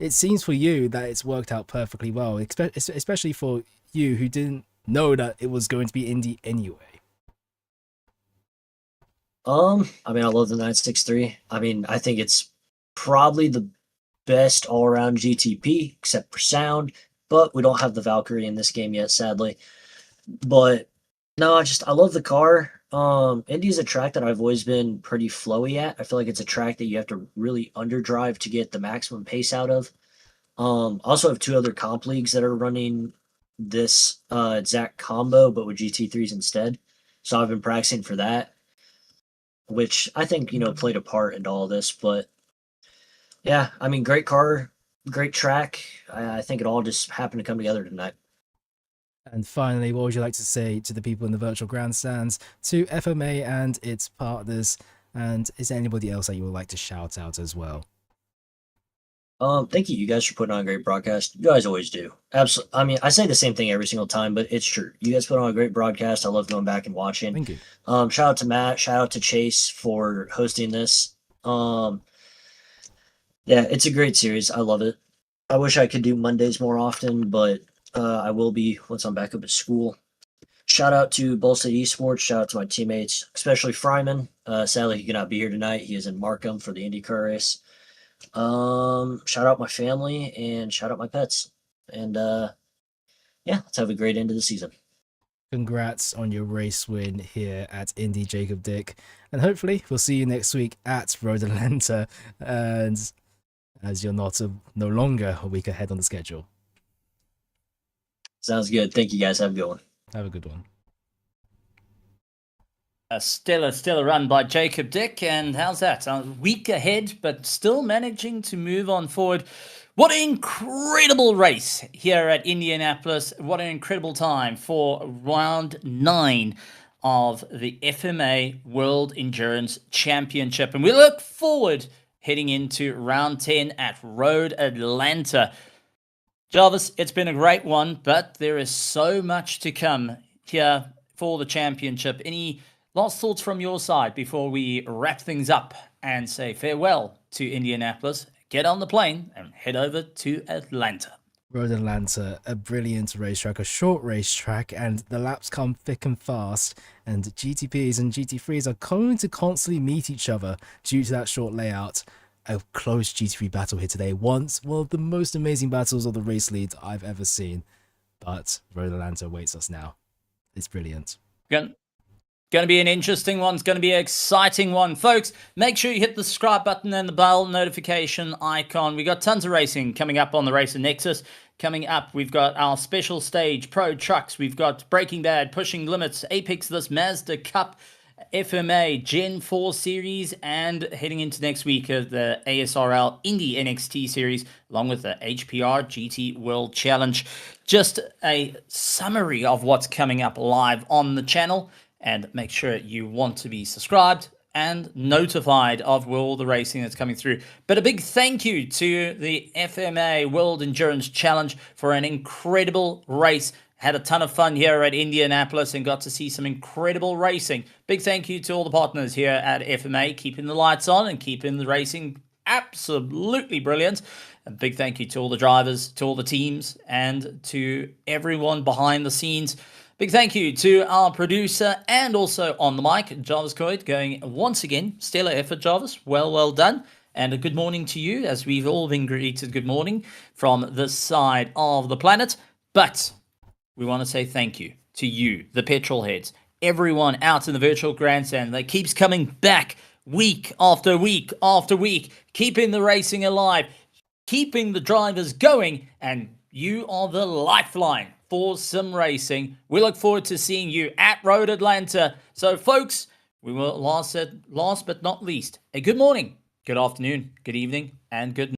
it seems for you that it's worked out perfectly well, especially for you who didn't know that it was going to be Indy anyway? I mean, I love the 963. I mean, I think it's probably the best all-around GTP, except for sound, but we don't have the Valkyrie in this game yet, sadly. But no, I love the car. Indy is a track that I've always been pretty flowy at. I feel like it's a track that you have to really underdrive to get the maximum pace out of. I also have 2 other comp leagues that are running this exact combo, but with GT3s instead. So I've been practicing for that, which I think, you know, played a part in all this. But yeah, I mean, great car, great track. I think it all just happened to come together tonight. And finally, what would you like to say to the people in the virtual grandstands, to FMA and its partners, and is there anybody else that you would like to shout out as well? Thank you guys for putting on a great broadcast. You guys always do. Absolutely. I mean, I say the same thing every single time, but it's true. You guys put on a great broadcast. I love going back and watching. Thank you. Shout out to Matt. Shout out to Chase for hosting this. Yeah, it's a great series. I love it. I wish I could do Mondays more often, but I will be once I'm back up at school. shout out to Ball State Esports. Shout out to my teammates, especially Fryman. Sadly, he cannot be here tonight. He is in Markham for the IndyCar race. Shout out my family and shout out my pets. And yeah, let's have a great end of the season. Congrats on your race win here at Indy, Jacob Dick. And hopefully we'll see you next week at Road Atlanta. And as you're no longer a week ahead on the schedule. Sounds good. Thank you guys. Have a good one. Have a good one. A stellar run by Jacob Dick, and how's that? A week ahead, but still managing to move on forward. What an incredible race here at Indianapolis. What an incredible time for round 9 of the FMA World Endurance Championship. And we look forward heading into round 10 at Road Atlanta. Jarvis, it's been a great one, but there is so much to come here for the championship. Any last thoughts from your side before we wrap things up and say farewell to Indianapolis? Get on the plane and head over to Atlanta. Road Atlanta, a brilliant racetrack, a short racetrack, and the laps come thick and fast, and GTPs and GT3s are going to constantly meet each other due to that short layout. A close GT3 battle here today, one of the most amazing battles of the race leads I've ever seen, but Road Atlanta awaits us now. It's brilliant. Going to be an interesting one. It's going to be an exciting one. Folks, make sure you hit the subscribe button and the bell notification icon. We got tons of racing coming up on the Racer Nexus. Coming up, we've got our special stage, Pro Trucks. We've got Breaking Bad, Pushing Limits, Apex, this Mazda Cup, FMA Gen 4 Series, and heading into next week of the ASRL Indy NXT Series, along with the HPR GT World Challenge. Just a summary of what's coming up live on the channel. And make sure you want to be subscribed and notified of all the racing that's coming through. But a big thank you to the FMA World Endurance Challenge for an incredible race. Had a ton of fun here at Indianapolis and got to see some incredible racing. Big thank you to all the partners here at FMA, keeping the lights on and keeping the racing absolutely brilliant. A big thank you to all the drivers, to all the teams, and to everyone behind the scenes. Big thank you to our producer and also on the mic, Jarvis Coyd, going once again. Stellar effort, Jarvis. Well done. And a good morning to you, as we've all been greeted good morning from this side of the planet. But we want to say thank you to you, the petrol heads, everyone out in the virtual grandstand that keeps coming back week after week after week, keeping the racing alive, keeping the drivers going, and you are the lifeline for sim racing. We look forward to seeing you at Road Atlanta. So folks, we will last but not least, a good morning, good afternoon, good evening, and good night.